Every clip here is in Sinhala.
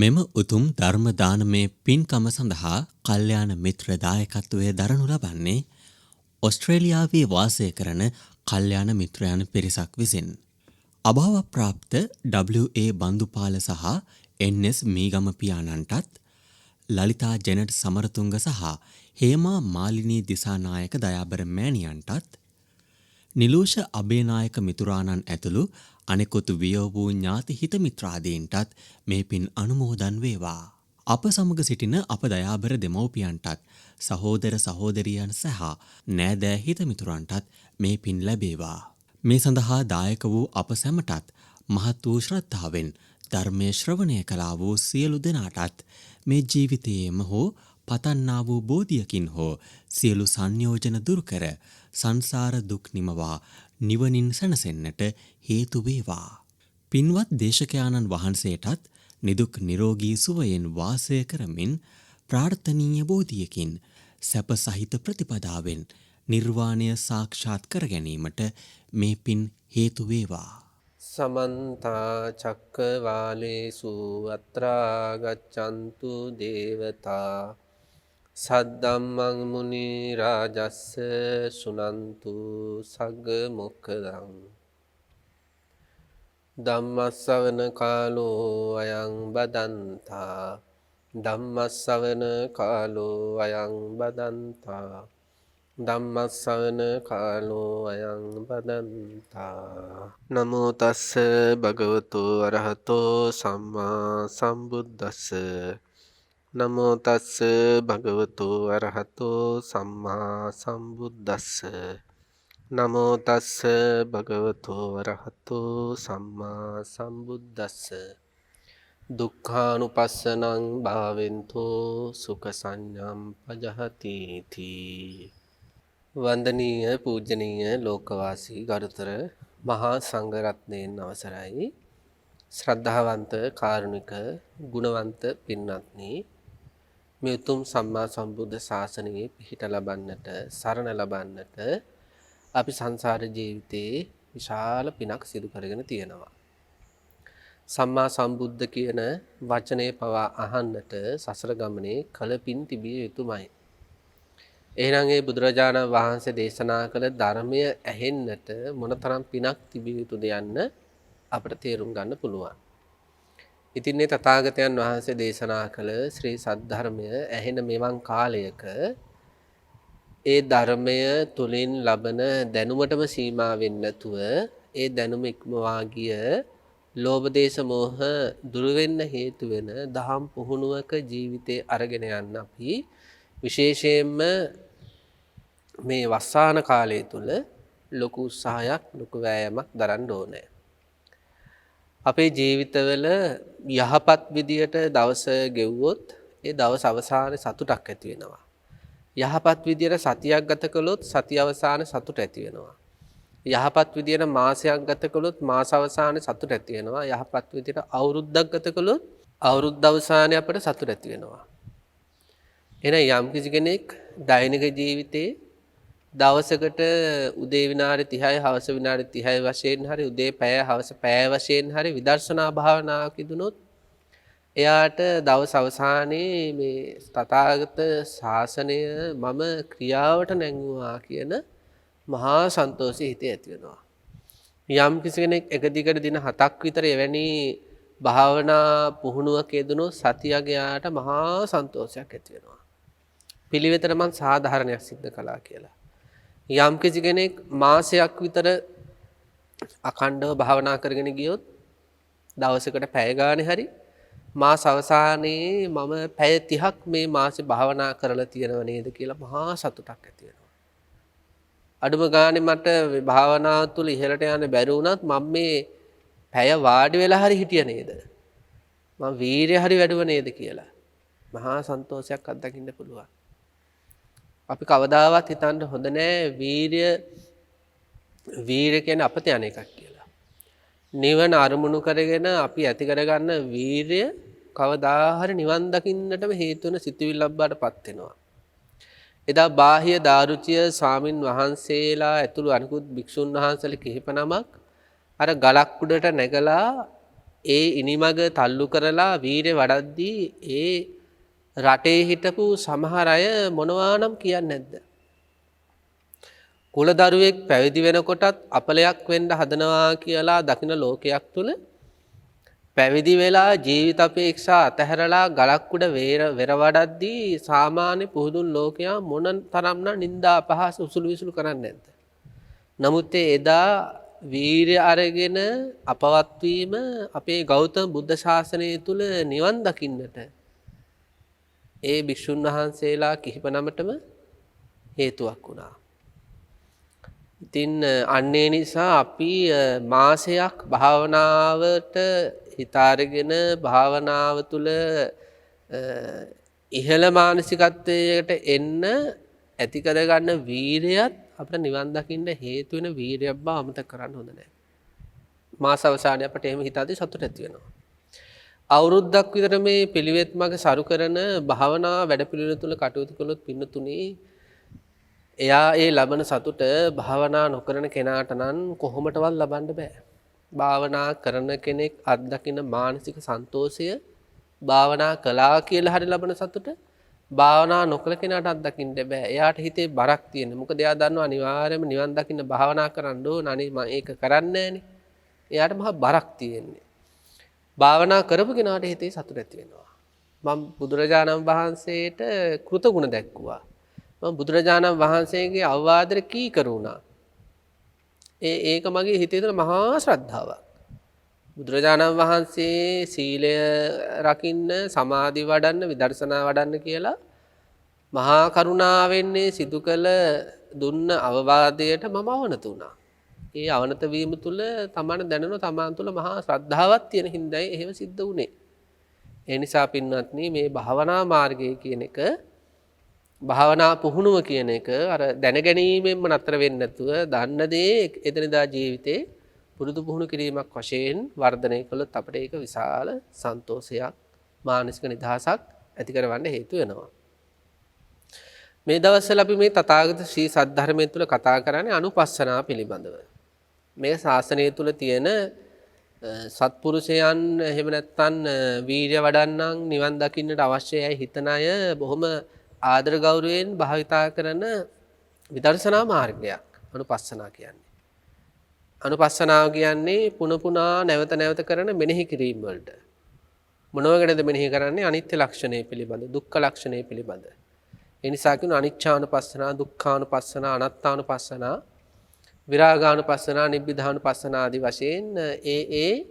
මෙම උතුම් ධර්ම දානමය පින්කම සඳහා කල්යාණ මිත්‍ර දායකත්වය දරනු ලබන්නේ ඔස්ට්‍රේලියාවේ වාසය කරන කල්යාණ මිත්‍රයන් පිරිසක් විසින්. අභාව ප්‍රාප්ත W.A. බන්දුපාල සහ N.S. මීගම පියාණන්ටත්, ලලිතා ජෙනට් සමරතුංග සහ හේමා මාලිනී දිසානායක දයාබර මෑණියන්ටත්, නිලූෂ අබේනායක මිතුරාණන් ඇතුළු අනෙකුත් වියෝ වූ ඥාති හිත මිත්‍රාදීන්ටත් මේ පින් අනුමෝදන් වේවා. අප සමග සිටින අප දයාබර දෙමව්පියන්ටත්, සහෝදර සහෝදරියන් සහ නෑදෑ හිත මිතුරන්ටත් මේ පින් ලැබේවා. මේ සඳහා දායක වූ අප සැමටත් මහත් වූ ශ්‍රද්ධාවෙන් ධර්මය ශ්‍රවණය කළා වූ සියලු දෙනාටත් මේ ජීවිතයේම හෝ පතන්නා වූ බෝධියකින් හෝ සියලු සංයෝජන දුරු කර සංසාර දුක් නිමවා නිවනින් සැනසෙන්නට හේතු වේවා. පින්වත් දේශකයාණන් වහන්සේටත් නිදුක් නිරෝගී සුවයෙන් වාසය කරමින් ප්‍රාර්ථනීය බෝධියකින් සැප සහිත ප්‍රතිපදාවෙන් නිර්වාණය සාක්ෂාත් කර ගැනීමට මේ පින් හේතු වේවා. සමන්ත චක්කවාලේසු අත්‍රා ගච්ඡන්තු දේවතා සද්දම්මං මුනි රාජස්ස සුනන්තු සග්ග මොක්ඛදං ධම්මස්සවන කාලෝ අයං බදන්තා ධම්මස්සවන කාලෝ අයං බදන්තා ධම්මස්සවන කාලෝ අයං බදන්තා නමෝ තස්ස භගවතු අරහතෝ සම්මා සම්බුද්දස්ස නමෝ තස්ස භගවතු අරහතෝ සම්මා සම්බුද්දස්ස නමෝ තස්ස භගවතු අරහතෝ සම්මා සම්බුද්දස්ස දුක්ඛානුපස්සනං භාවෙන්තෝ සුඛ සංඥම් පජහති තී. වන්දනීය පූජනීය ලෝකවාසී ගරුතර මහා සංඝරත්නයන් අවසරයි. ශ්‍රද්ධාවන්ත කාරුණික ගුණවන්ත පින්වත්නි, මේ උතුම් සම්මා සම්බුද්ධ ශාසනයේ පිහිට ලබන්නට, සරණ ලබන්නට අපි සංසාර ජීවිතේ විශාල පිනක් සිදු කරගෙන තියෙනවා. සම්මා සම්බුද්ධ කියන වචනේ පවා අහන්නට සසර ගමනේ කල පින් තිබිය යුතුමයි. එහෙනම් ඒ බුදුරජාණන් වහන්සේ දේශනා කළ ධර්මය ඇහෙන්නට මොනතරම් පිනක් තිබිය යුතුද යන්න අපිට තේරුම් ගන්න පුළුවන්. ඉතින් මේ තථාගතයන් වහන්සේ දේශනා කළ ශ්‍රී සද්ධර්මය ඇහෙන මෙවන් කාලයක ඒ ධර්මය තුලින් ලබන දැනුමටම සීමා වෙන්නේ නැතුව ඒ දැනුම ඉක්මවා ගිය ලෝභ දේශ මොහ දුරු වෙන්න හේතු වෙන දහම් පුහුණුවක ජීවිතේ අරගෙන යන්න අපි විශේෂයෙන්ම මේ වස්සාන කාලය තුල ලොකු උත්සාහයක්, ලොකු වෑයමක් දරන්න ඕනේ. අපේ ජීවිතවල යහපත් විදියට දවස ගෙවුවොත් ඒ දවස් අවසානයේ සතුටක් ඇති වෙනවා. යහපත් විදියට සතියක් ගත කළොත් සතිය අවසානයේ සතුට ඇති වෙනවා. යහපත් විදියට මාසයක් ගත කළොත් මාස අවසානයේ සතුට ඇති වෙනවා. යහපත් විදියට අවුරුද්දක් ගත කළොත් අවුරුද්ද අවසානයේ අපට සතුට ඇති වෙනවා. එහෙනම් යම් කිසි කෙනෙක් දෛනික ජීවිතේ දවසකට උදේ විනාඩි 30යි හවස විනාඩි 30යි වශයෙන් හරි උදේ පැය හවස පැය වශයෙන් හරි විදර්ශනා භාවනාවක් ඉදුණොත් එයාට දවස් අවසානයේ මේ තථාගත ශාසනය මම ක්‍රියාවට නැංගුවා කියන මහා සන්තෝෂය හිතේ ඇති වෙනවා. යම් කිසි කෙනෙක් එක දිගට දින 7ක් විතර එවැනි භාවනා පුහුණුවක යෙදුණොත් සතියක යාට මහා සන්තෝෂයක් ඇති වෙනවා. පිළිවෙතට මං සාධාරණයක් සිද්ධ කළා කියලා. යම් කිසි කෙනෙක් මාසයක් විතර අඛණ්ඩව භාවනා කරගෙන ගියොත් දවසකට පැය ගානේ හරි මාස අවසානයේ මම පැය 30ක් මේ මාසේ භාවනා කරලා තියෙනව නේද කියලා මහා සතුටක් ඇති වෙනවා. අඩුම ගානේ මට භාවනාව තුළ ඉහළට යන්න බැරි වුණත් මම මේ පැය වාඩි වෙලා හරි හිටිය නේද? මම වීරිය හරි වැඩුව නේද කියලා මහා සන්තෝෂයක් අත්දකින්න පුළුවන්. අපි කවදාවත් හිතන්න හොඳ නෑ වීරිය කියන්නේ අපත යන එකක් කියලා. නිවන අරමුණු කරගෙන අපි ඇති කරගන්න වීරිය කවදා හරි නිවන් දකින්නටම හේතු වෙන සිතුවිල්ලක් බාටපත් වෙනවා. එදා බාහ්‍ය දාරුචිය ස්වාමින් වහන්සේලා ඇතුළු අනිකුත් භික්ෂුන් වහන්සේලා කිහිප නමක් අර ගලක් උඩට නැගලා ඒ ඉනිමග තල්ලු කරලා වීරය වඩද්දී ඒ රටේ හිටපු සමහර අය මොනවා නම් කියන්නේ නැද්ද? කුලදරුවෙක් පැවිදි වෙනකොටත් අපලයක් වෙන්න හදනවා කියලා දකින ලෝකයක් තුල පැවිදි වෙලා ජීවිත අපේක්ෂා අතහැරලා ගලක් උඩ වෙර වඩද්දී සාමාන්‍ය පුහුදුන් ලෝකයා මොන තරම්නම් නිന്ദා අපහාස උසුළු විසුළු කරන්නේ නැද්ද? නමුත් එදා වීරය අරගෙන අපවත් වීම අපේ ගෞතම බුද්ධ ශාසනය තුල නිවන් දකින්නට ඒ භික්ෂුන් වහන්සේලා කිහිප නමටම හේතුවක් වුණා. ඉතින් අන්නේ නිසා අපි මාසයක් භාවනාවට හිතාරගෙන භාවනාව තුළ ඉහළ මානසිකත්වයට එන්න ඇති කරගන්න වීරයත් අපිට නිවන් දකින්න හේතු වෙන වීරයක් බව අමතක කරන්න හොඳ නැහැ. මාස අවසානයේ අපිට එහෙම හිතාදී සතුට ඇති වෙනවා. අවුරුද්දක් විතර මේ පිළිවෙත් මඟ සරු කරන භාවනා වැඩපිළිවෙල තුල කටයුතු කළොත් පින්නතුණී එයා ඒ ලබන සතුට භාවනා නොකරන කෙනාට නම් කොහොමටවත් ලබන්න බෑ. භාවනා කරන කෙනෙක් අත්දකින මානසික සන්තෝෂය භාවනා කළා කියලා හරි ලබන සතුට භාවනා නොකළ කෙනාට අත්දකින්න බෑ. එයාට හිතේ බරක් තියෙනවා. මොකද එයා දන්නවා අනිවාර්යයෙන්ම නිවන් දකින්න භාවනා කරන්න ඕන. අනේ මම ඒක කරන්නේ නෑනේ. එයාට මහා බරක් තියෙන්නේ. භාවනා කරපු කෙනාට හිතේ සතුට ඇති වෙනවා. මම බුදුරජාණන් වහන්සේට කෘතගුණ දැක්කුවා. මම බුදුරජාණන් වහන්සේගේ අවවාදයට කීකරුණා. ඒක මගේ හිතේ තියෙන මහා ශ්‍රද්ධාවක්. බුදුරජාණන් වහන්සේ සීලය රකින්න, සමාධි වඩන්න, විදර්ශනා වඩන්න කියලා මහා කරුණාවෙන් සිදු කළ දුන්න අවවාදයට මම අවනත වුණා. ඒ අවනත වීම තුළ තමන් දැනෙන තමන් තුළ මහා ශ්‍රද්ධාවක් තියෙන හින්දායි එහෙම සිද්ධ වුණේ. ඒ නිසා පින්වත්නි මේ භාවනා මාර්ගය කියන එක භාවනා පුහුණුව කියන එක අර දැනගැනීමෙන්ම නතර වෙන්නේ නැතුව දන්න දේ එදිනදා ජීවිතේ පුරුදු පුහුණු කිරීමක් වශයෙන් වර්ධනය කළොත් අපිට ඒක විශාල සන්තෝෂයක් මානසික නිදහසක් ඇති කරවන්න හේතු වෙනවා. මේ දවස්වල අපි මේ තථාගත ශ්‍රී සද්ධර්මයේ තුල කතා කරන්නේ අනුපස්සනා පිළිබඳව. මේ ශාසනය තුල තියෙන සත්පුරුෂයන් එහෙම නැත්නම් වීර්ය වඩන්නම් නිවන් දකින්නට අවශ්‍යයි හිතන අය බොහොම ආදර ගෞරවයෙන් භාවිතා කරන විදර්ශනා මාර්ගයක් අනුපස්සනා කියන්නේ. අනුපස්සනාව කියන්නේ පුනපුනා නැවත නැවත කරන මෙනෙහි කිරීම වලට. මොනවකටද මෙනෙහි කරන්නේ? අනිත්‍ය ලක්ෂණය පිළිබඳ, දුක්ඛ ලක්ෂණය පිළිබඳ. ඒ නිසා කියන අනිච්චානුපස්සනා, දුක්ඛානුපස්සනා, අනාත්තානුපස්සනා, විරාගානුපස්සනා, නිබ්බිදානුපස්සනා ආදී වශයෙන් ඒ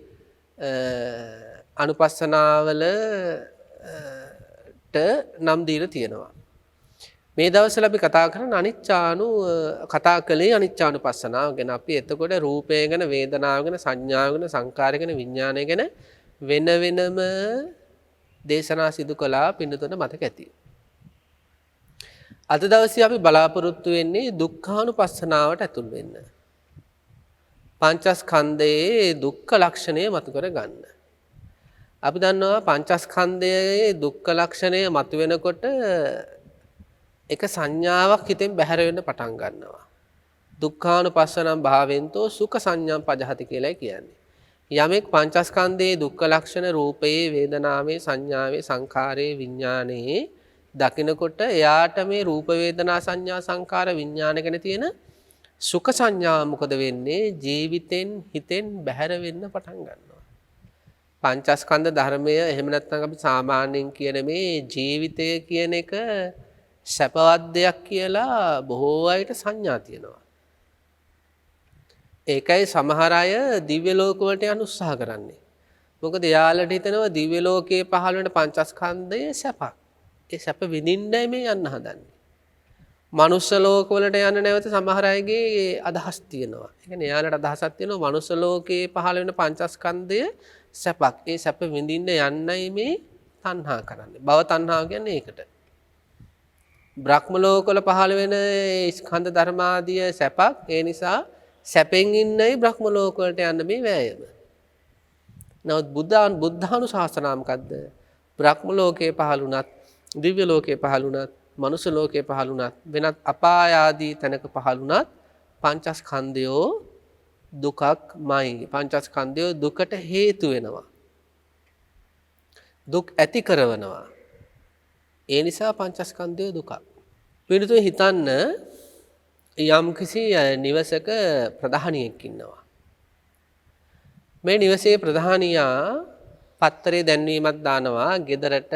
අනුපස්සනාවලට නම් දීලා තියෙනවා. මේ දවස්වල අපි කතා කරන කතා කළේ අනිච්චානුපස්සනාව ගැන. අපි එතකොට රූපය ගැන, වේදනාව ගැන, සංඥාව ගැන, සංකාරය ගැන, විඥානය ගැන වෙන වෙනම දේශනා සිදු කළා පින්නතුන්ට මතක ඇති. අද දවසේ අපි බලාපොරොත්තු වෙන්නේ දුක්ඛානුපස්සනාවට ඇතුල් වෙන්න. පංචස්කන්ධයේ දුක්ඛ ලක්ෂණය මතු කර ගන්න. අපි දන්නවා පංචස්කන්ධයේ දුක්ඛ ලක්ෂණය මතු වෙනකොට එක සංඥාවක් හිතෙන් බැහැර වෙන්න පටන් ගන්නවා. දුක්ඛානුපස්සනම් භාවෙන්තෝ සුඛ සංඥාම් පජහති කියලා කියන්නේ. යමෙක් පංචස්කන්ධයේ දුක්ඛ ලක්ෂණ රූපයේ, වේදනාවේ, සංඥාවේ, සංඛාරයේ, විඥානයේ දකිනකොට එයාට මේ රූප, වේදනා, සංඥා, සංඛාර, විඥාන ගැන තියෙන සුඛ සංඥා මොකද වෙන්නේ? ජීවිතෙන් හිතෙන් බැහැර වෙන්න පටන් ගන්නවා. පංචස්කන්ධ ධර්මය එහෙම නැත්නම් අපි සාමාන්‍යයෙන් කියන මේ ජීවිතය කියන එක සැපවත් දෙයක් කියලා බොහෝ අයට සංඥා තියෙනවා. ඒකයි සමහර අය දිව්‍ය ලෝක වලට යන්න උත්සාහ කරන්නේ. මොකද එයාලට හිතෙනවා දිව්‍ය ලෝකයේ පහළ වෙන පංචස්කන්ධයේ සැපක්. ඒ සැප විඳින්නයි මේ යන්න හදන්නේ. මනුස්ස ලෝක වලට යන්න නැවත සමහර අයගේ අදහස් තියෙනවා. ඒ කියන්නේ එයාලට අදහසක් තියෙනවා මනුස්ස ලෝකයේ පහළ වෙන පංචස්කන්ධය සැපක්. ඒ සැප විඳින්න යන්නයි මේ තණ්හා කරන්නේ. භව තණ්හාව කියන්නේ ඒකට. බ්‍රහ්ම ලෝකවල පහළ වෙන ස්කන්ධ ධර්මාදිය සැපක්. ඒ නිසා සැපෙන් ඉන්නයි බ්‍රහ්ම ලෝක වලට යන්න මේ වෑයම. නමුත් බුද්ධානුශාසනා මොකද්ද? බ්‍රහ්ම ලෝකේ පහළ වුණත්, දිව්‍ය ලෝකේ පහළ වුණත්, මනුෂ්‍ය ලෝකේ පහළ වුණත්, වෙනත් අපාය ආදී තැනක පහළ වුණත් පංචස්කන්ධයෝ දුකක්මයි. පංචස්කන්ධයෝ දුකට හේතු වෙනවා. දුක් ඇති කරනවා. ඒ නිසා පංචස්කන්ධය දුකක්. පිළිතුරු හිතන්න යම්කිසි නිවසක ප්‍රධානියෙක් ඉන්නවා. මේ නිවසේ ප්‍රධානියා පත්තරේ දැන්වීමක් දානවා ගෙදරට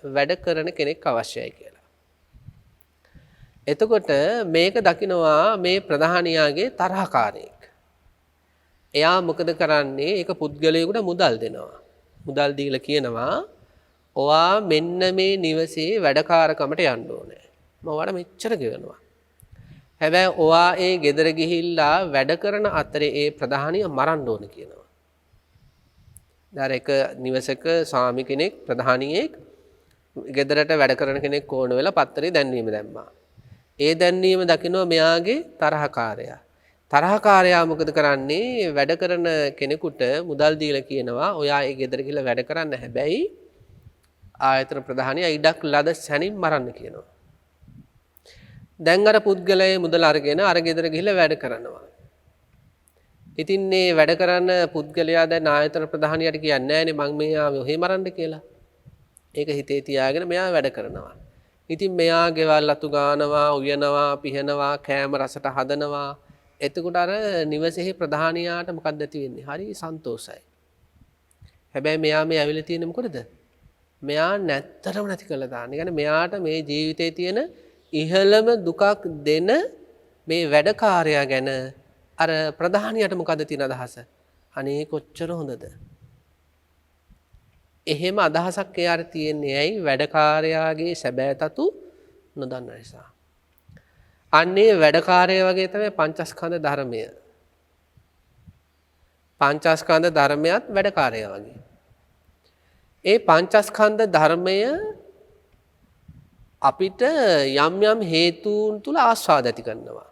වැඩ කරන කෙනෙක් අවශ්‍යයි කියලා. එතකොට මේක දකිනවා මේ ප්‍රධානියාගේ තරහකාරයෙක්. එයා මොකද කරන්නේ? ඒක පුද්ගලයෙකුට මුදල් දෙනවා. මුදල් දීලා කියනවා ඔයා මෙන්න මේ නිවසේ වැඩකාරකමට යන්න ඕනේ. මම ඔයාලට මෙච්චර ගෙවනවා. හැබැයි ඔයා ඒ ගෙදර ගිහිල්ලා වැඩ කරන අතරේ ඒ ප්‍රධානිය මරන්න ඕන කියනවා. දැන් එක නිවසක ස්වාමි කෙනෙක් ප්‍රධානියෙක් ගෙදරට වැඩ කරන කෙනෙක් ඕන වෙලා පත්තරේ දැන්වීම දැම්මා. ඒ දැන්වීම දකිනවා මෙයාගේ තරහකාරයා. තරහකාරයා මොකද කරන්නේ? වැඩ කරන කෙනෙකුට මුදල් දීලා කියනවා ඔයා ඒ ගෙදර ගිහලා වැඩ කරන්න හැබැයි ආයතන ප්‍රධානියා ඉඩක් ලද සැනින් මරන්න කියනවා. දැන් අර පුද්ගලයා මුදල අරගෙන අර ගෙදර ගිහලා වැඩ කරනවා. ඉතින් මේ වැඩ කරන පුද්ගලයා දැන් ආයතන ප්‍රධානියට කියන්නේ නැහැනේ මං මෙයා ඔහෙ මරන්න කියලා. ඒක හිතේ තියාගෙන මෙයා වැඩ කරනවා. ඉතින් මෙයා ගෙවල් අතු ගානවා, උයනවා, පිහනවා, කෑම රසට හදනවා. එතකොට අර නිවසේ ප්‍රධානියාට මොකක්ද ඇති වෙන්නේ? හරි සන්තෝෂයි. හැබැයි මෙයා මේ ඇවිල්ලා තියෙන්නේ මොකටද? මෙයා නැත්තරම නැති කළා දාන්න. يعني මෙයාට මේ ජීවිතේ තියෙන ඉහළම දුකක් දෙන මේ වැඩකාරයා ගැන අර ප්‍රධානියට මොකද තියෙන අදහස? අනේ කොච්චර හොඳද? එහෙම අදහසක් එයාට තියෙන්නේ ඇයි? වැඩකාරයාගේ සැබෑ තතු නොදන්න නිසා. අන්නේ වැඩකාරය වගේ තමයි පංචස්කන්ධ ධර්මය. පංචස්කන්ධ ධර්මයක් වැඩකාරය වගේ. ඒ පංචස්කන්ධ ධර්මය අපිට යම් යම් හේතුන් තුල ආස්වාද ඇති කරනවා.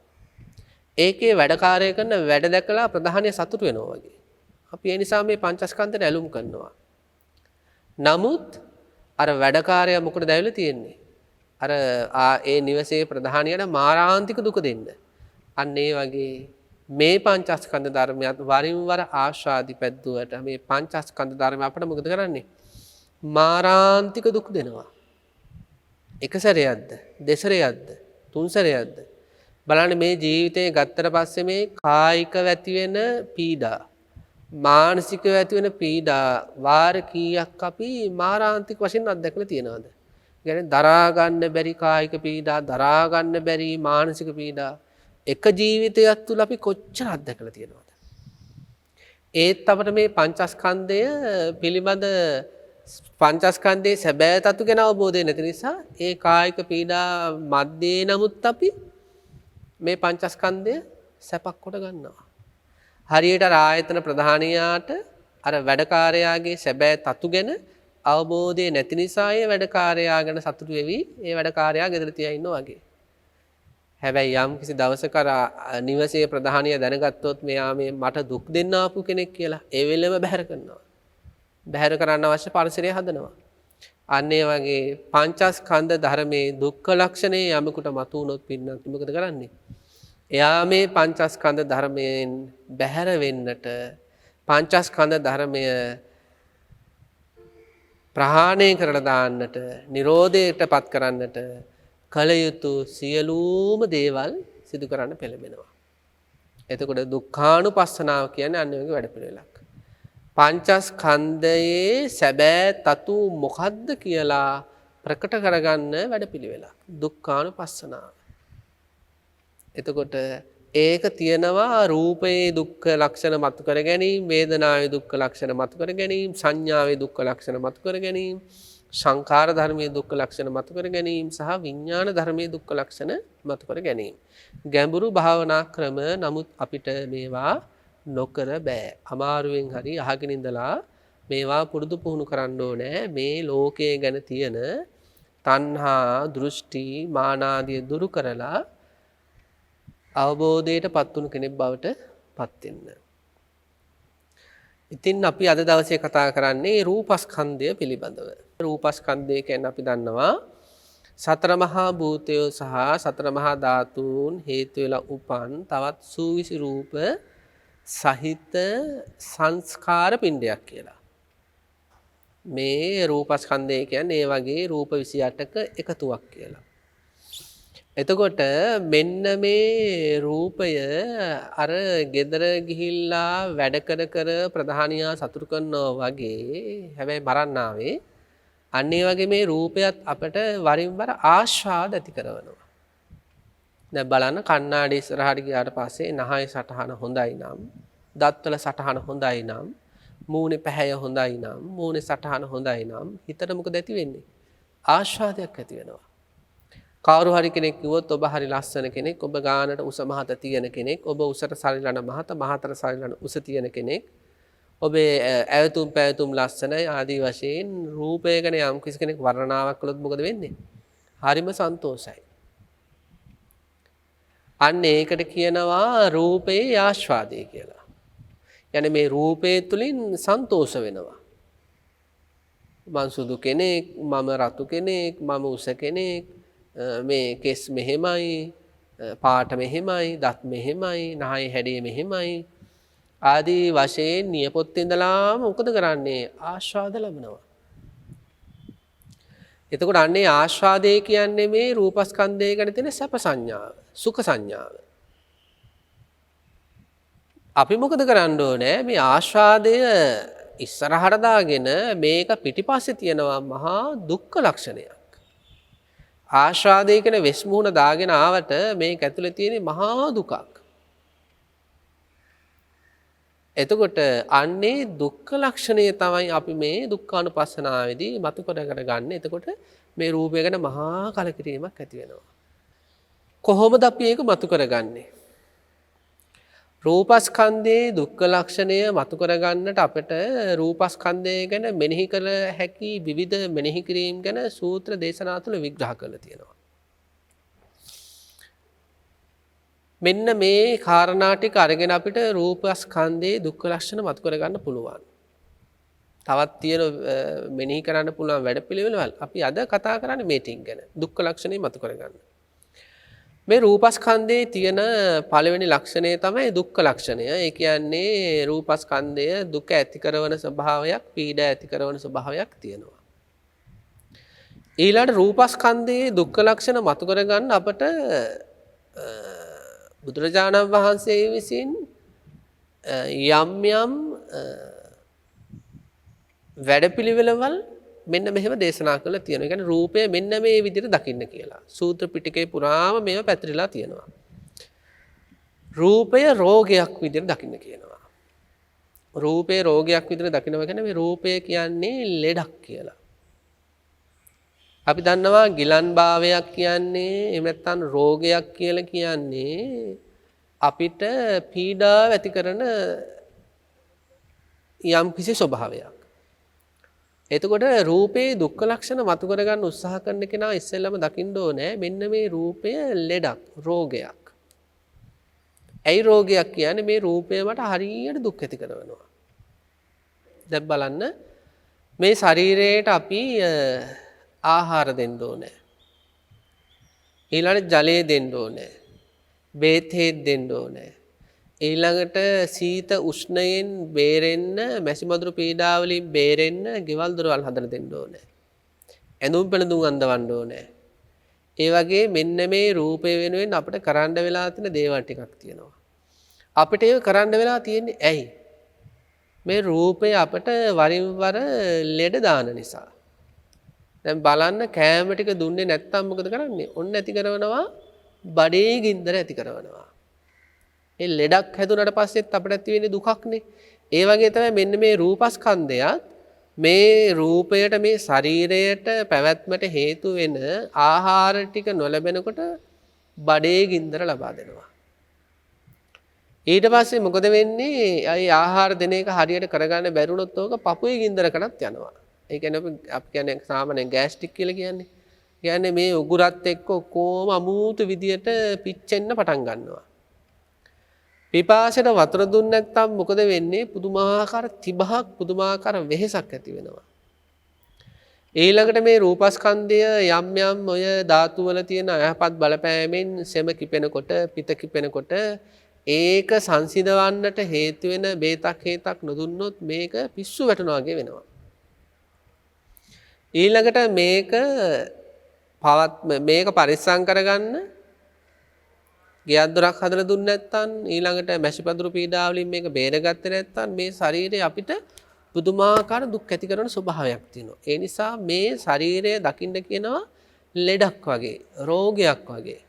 ඒකේ වැඩකාරය කරන වැඩ දැකලා ප්‍රධානය සතුටු වෙනවා වගේ. අපි ඒ නිසා මේ පංචස්කන්ධයට ඇලුම් කරනවා. නමුත් අර වැඩකාරය මොකටද ඇවිල්ලා තියෙන්නේ? අර ඒ නිවසේ ප්‍රධානියට මාරාන්තික දුක දෙන්න. අන්න ඒ වගේ මේ පංචස්කන්ධ ධර්මයත් වරින් වර ආශාදි පැද්දුවට මේ පංචස්කන්ධ ධර්ම අපිට මොකද කරන්නේ? මාරාන්තික දුක් දෙනවා. එක සැරයක්ද? දෙසරයක්ද? තුන් සැරයක්ද? බලන්න මේ ජීවිතේ ගත්තට පස්සේ මේ කායිකව ඇති වෙන පීඩා, මානසිකව ඇති වෙන පීඩා වාර කීයක් අපි මාරාන්තික වශයෙන් අත්දැකලා තියෙනවද? يعني දරා ගන්න බැරි කායික පීඩා, දරා ගන්න බැරි මානසික පීඩා එක ජීවිතයක් තුල අපි කොච්චර අත්දැකලා තියෙනවද? ඒත් අපිට මේ පංචස්කන්ධය පිළිබඳ පංචස්කන්ධයේ සැබෑ තතු ගැන අවබෝධය නැති නිසා ඒ කායික පීඩා මැද්දේ නමුත් අපි මේ පංචස්කන්ධය සැපක් කොට ගන්නවා. හරියට ආයතන ප්‍රධානියාට අර වැඩකාරයාගේ සැබෑ තතු ගැන අවබෝධය නැති නිසා ඒ වැඩකාරයා ගැන සතුටු වෙවි ඒ වැඩකාරයා ගෙදර තියා ඉන්නවා වගේ. හැබැයි යම් කිසි දවසක නිවසේ ප්‍රධානියා දැනගත්තොත් මෙයා මේ මට දුක් දෙන්න ආපු කෙනෙක් කියලා ඒ වෙලෙම බැහැර කරනවා. බැහැර කරන්න අවශ්‍ය පරිසරය හදනවා. අන්න ඒ වගේ පංචස්කන්ධ ධර්මයේ දුක්ඛ ලක්ෂණේ යමෙකුට මතු වුණොත් පින්නත් මොකද කරන්නේ? එයා මේ පංචස්කන්ධ ධර්මයෙන් බැහැර වෙන්නට පංචස්කන්ධ ධර්මය ප්‍රහාණය කරලා දාන්නට, නිරෝධයට පත් කරන්නට කල යුතු සියලුම දේවල් සිදු කරන්න පෙළඹෙනවා. එතකොට දුක්ඛානුපස්සනාව කියන්නේ අන්න ඒ වගේ වැඩපිළිවෙලක්. පංචස්කන්ධයේ සැබෑ තතු මොකද්ද කියලා ප්‍රකට කරගන්න වැඩපිළිවෙලක්. දුක්ඛානුපස්සනාව. එතකොට ඒක තියෙනවා රූපයේ දුක්ඛ ලක්ෂණ මතු කර ගැනීම, වේදනාවේ දුක්ඛ ලක්ෂණ මතු කර ගැනීම, සංඥාවේ දුක්ඛ ලක්ෂණ මතු කර ගැනීම, සංඛාර ධර්මයේ දුක්ඛ ලක්ෂණ මතු කර ගැනීම සහ විඥාන ධර්මයේ දුක්ඛ ලක්ෂණ මතු කර ගැනීම. ගැඹුරු භාවනා ක්‍රම නමුත් අපිට මේවා නොකර බෑ. අමාරුවෙන් හරි අහගෙන ඉඳලා මේවා පුරුදු පුහුණු කරන්න ඕනේ. මේ ලෝකයේ ගැන තියෙන තණ්හා, දෘෂ්ටි, මානාදිය දුරු කරලා අවබෝධයට පත් වුණු කෙනෙක් බවට පත් වෙන්න. ඉතින් අපි අද දවසේ කතා කරන්නේ රූපස්කන්ධය පිළිබඳව. රූපස්කන්ධය කියන්නේ අපි දන්නවා සතර මහා භූතයෝ සහ සතර මහා ධාතුන් හේතු වෙලා උපන් තවත් සූවිසි රූප සහිත සංස්කාර පිණ්ඩයක් කියලා. මේ රූපස්කන්ධය කියන්නේ ඒ වගේ රූප 28ක එකතුවක් කියලා. එතකොට මෙන්න මේ රූපය අර ගෙදර ගිහිල්ලා වැඩ කර ප්‍රධානියා සතුටු කරනවා වගේ හැබැයි මරන්නාවේ අන්න ඒ වගේ මේ රූපයත් අපට වරින් වර ආශාද ඇති කරනවා. දැන් බලන්න කණ්ණාඩි ඉස්සරහට ගියාට පස්සේ නහය සටහන හොඳයි නම්, දත්වල සටහන හොඳයි නම්, මූණේ පැහැය හොඳයි නම්, මූණේ සටහන හොඳයි නම් හිතට මොකද ඇති වෙන්නේ? ආශාදයක් ඇති වෙනවා. කවුරු හරි කෙනෙක් කිව්වොත් ඔබ හරි ලස්සන කෙනෙක්, ඔබ ගානට උස මහත තියෙන කෙනෙක්, ඔබ උසට සරිලන මහතට සරිලන උස තියෙන කෙනෙක්, ඔබේ ඇවතුම් පැවතුම් ලස්සනයි ආදී වශයෙන් රූපය ගැන යම් කිසි කෙනෙක් වර්ණනාවක් කළොත් මොකද වෙන්නේ? හරිම සන්තෝෂයි. අන්න ඒකට කියනවා රූපේ ආස්වාදය කියලා. යන්නේ මේ රූපේ තුලින් සන්තෝෂ වෙනවා. මං සුදු කෙනෙක්, මම රතු කෙනෙක්, මම උස කෙනෙක්, මේ කෙස් මෙහෙමයි, පාට මෙහෙමයි, දත් මෙහෙමයි, නහය හැඩය මෙහෙමයි ආදී වශයෙන් නියපොත් ඉඳලාම මොකද කරන්නේ? ආස්වාද ලබනවා. එතකොට අන්නේ ආස්වාදය කියන්නේ මේ රූපස්කන්ධය ගැන තියෙන සැප සංඥාව, සුඛ සංඥාව. අපි මොකද කරන්න ඕනේ? මේ ආස්වාදය ඉස්සරහට දාගෙන මේක පිටිපස්සේ තියෙනවා මහා දුක්ඛ ලක්ෂණයක්. ආස්වාදය කියන වෙස් මුහුණ දාගෙන ආවට මේක ඇතුලේ තියෙන මහා දුකක්. එතකොට අන්නේ දුක්ඛ ලක්ෂණය තමයි අපි මේ දුක්ඛානුපස්සනාවේදී මතු කරගෙන ගන්න. එතකොට මේ රූපය ගැන මහා කලකිරීමක් ඇති වෙනවා. කොහොමද අපි ඒක මතු කරගන්නේ? රූපස්කන්ධයේ දුක්ඛ ලක්ෂණය මතු කරගන්නට අපිට රූපස්කන්ධය ගැන මෙනෙහි කළ හැකි විවිධ මෙනෙහි කිරීම ගැන සූත්‍ර දේශනා තුළ විග්‍රහ කරලා තියෙනවා. මෙන්න මේ කාරණා ටික අරගෙන අපිට රූපස්කන්ධයේ දුක්ඛ ලක්ෂණ මතු කරගන්න පුළුවන්. තවත් තියෙන මෙනෙහි කරන්න පුළුවන් වැඩපිළිවෙළවල් අපි අද කතා කරන්නේ මේ ටික ගැන. දුක්ඛ ලක්ෂණය මතු කරගන්න. මේ රූපස්කන්ධයේ තියෙන පළවෙනි ලක්ෂණය තමයි දුක්ඛ ලක්ෂණය. ඒ කියන්නේ රූපස්කන්ධය දුක ඇති කරන ස්වභාවයක්, පීඩා ඇති කරන ස්වභාවයක් තියෙනවා. ඊළඟ රූපස්කන්ධයේ දුක්ඛ ලක්ෂණ මතු කරගන්න අපට බුදුරජාණන් වහන්සේ විසින් යම් යම් වැඩපිළිවෙළවල් මෙන්න මෙහෙම දේශනා කරලා තියෙනවා. ඒ කියන්නේ රූපය මෙන්න මේ විදිහට දකින්න කියලා. සූත්‍ර පිටකේ පුරාම මේව පැතිරලා තියෙනවා. රූපය රෝගයක් විදිහට දකින්න කියනවා. රූපේ රෝගයක් විදිහට දකිනවා කියන්නේ මේ රූපය කියන්නේ ලෙඩක් කියලා. අපි දන්නවා ගිලන් භාවයක් කියන්නේ එහෙම නැත්නම් රෝගයක් කියලා කියන්නේ අපිට පීඩාව ඇති කරන යම් කිසි ස්වභාවයක්. එතකොට රූපේ දුක්ඛ ලක්ෂණ මතු කරගන්න උත්සාහ කරන කෙනා ඉස්සෙල්ලම දකින්න ඕනේ මෙන්න මේ රූපය ලෙඩක්, රෝගයක්. ඇයි රෝගයක් කියන්නේ? මේ රූපය මට හරියට දුක් ඇති කරනවා. දැන් බලන්න මේ ශරීරයට අපි ආහාර දෙන්න ඕනේ. ඊළඟට ජලය දෙන්න ඕනේ. බේත් හේත් දෙන්න ඕනේ. ඊළඟට සීත උෂ්ණයෙන් බේරෙන්න, මැසි මදුරු පීඩා වලින් බේරෙන්න ගෙවල් දොරවල් හදලා දෙන්න ඕනේ. ඇඳුම් පැළඳුම් අඳවන්න ඕනේ. ඒ වගේ මෙන්න මේ රූපය වෙනුවෙන් අපිට කරන්න වෙලා තියෙන දේවල් ටිකක් තියෙනවා. අපිට ඒක කරන්න වෙලා තියෙන්නේ ඇයි? මේ රූපය අපට වරින් වර ලෙඩ දාන නිසා. දැන් බලන්න කෑම ටික දුන්නේ නැත්තම් මොකද කරන්නේ? ඔන්න ඇති කරනවා බඩේ ගින්දර ඇති කරනවා. ඒ ලෙඩක් හැදුනට පස්සෙත් අපිට ඇති වෙන්නේ දුකක්නේ. ඒ වගේ තමයි මෙන්න මේ රූපස්කන්ධයත් මේ රූපයට මේ ශරීරයට පැවැත්මට හේතු වෙන ආහාර ටික නොලැබෙනකොට බඩේ ගින්දර ලබා දෙනවා. ඊට පස්සේ මොකද වෙන්නේ? අයි ආහාර දෙන එක හරියට කරගන්න බැරුණොත් ඕක පපුවේ ගින්දරකටත් යනවා. ඒ කියන්නේ අපි කියන්නේ සාමාන්‍යයෙන් ගෑස්ට්‍රික් කියලා කියන්නේ. කියන්නේ මේ උගුරත් එක්ක කොහොම අමුතු විදියට පිච්චෙන්න පටන් ගන්නවා. පිපාසයට වතුර දුන්නේ නැත්නම් මොකද වෙන්නේ? පුදුමාකාර තිබහක්, පුදුමාකාර වෙහෙසක් ඇති වෙනවා. ඊළඟට මේ රූපස්කන්ධය යම් යම් ඔය ධාතු වල තියෙන අයහපත් බලපෑමෙන් සෙම කිපෙනකොට, පිත කිපෙනකොට ඒක සංසිඳවන්නට හේතු වෙන බේතක් හේතක් නොදුන්නොත් මේක පිස්සු වැටෙනවා වගේ වෙනවා. ඊළඟට මේක පරිස්සම් කරගන්න ගෙයක් දොරක් හදලා දුන්නේ නැත්නම් ඊළඟට මැසිපදුරු පීඩාව වලින් මේක බේරගත්තේ නැත්නම් මේ ශරීරය අපිට පුදුමාකාර දුක් ඇති කරන ස්වභාවයක් තියෙනවා. ඒ නිසා මේ ශරීරය දකින්න කියනවා ලෙඩක් වගේ, රෝගයක් වගේ.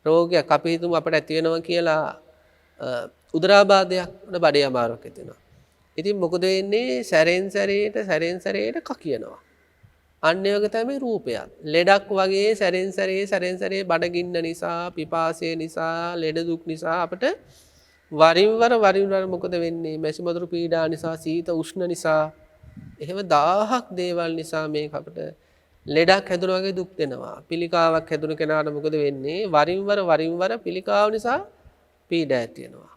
රෝගයක් අපි හිතමු අපිට ඇති වෙනවා කියලා උදරාබාධයක් උන බඩේ අමාරුවක් ඇති වෙනවා. ඉතින් මොකද වෙන්නේ? සැරෙන් සැරේට කකියනවා. අන්න ඒ වගේ තමයි රූපයත්. ලෙඩක් වගේ සැරෙන් සැරේ බඩගින්න නිසා, පිපාසය නිසා, ලෙඩ දුක් නිසා අපිට වරින් වර මොකද වෙන්නේ? මැසිමදුරු පීඩා නිසා, සීත උෂ්ණ නිසා, එහෙම 1000ක් දේවල් නිසා මේක අපිට ලෙඩක් හැදුනා වගේ දුක් දෙනවා. පිළිකාවක් හැදුන කෙනාට මොකද වෙන්නේ? වරින් වර පිළිකාව නිසා පීඩා ඇති වෙනවා.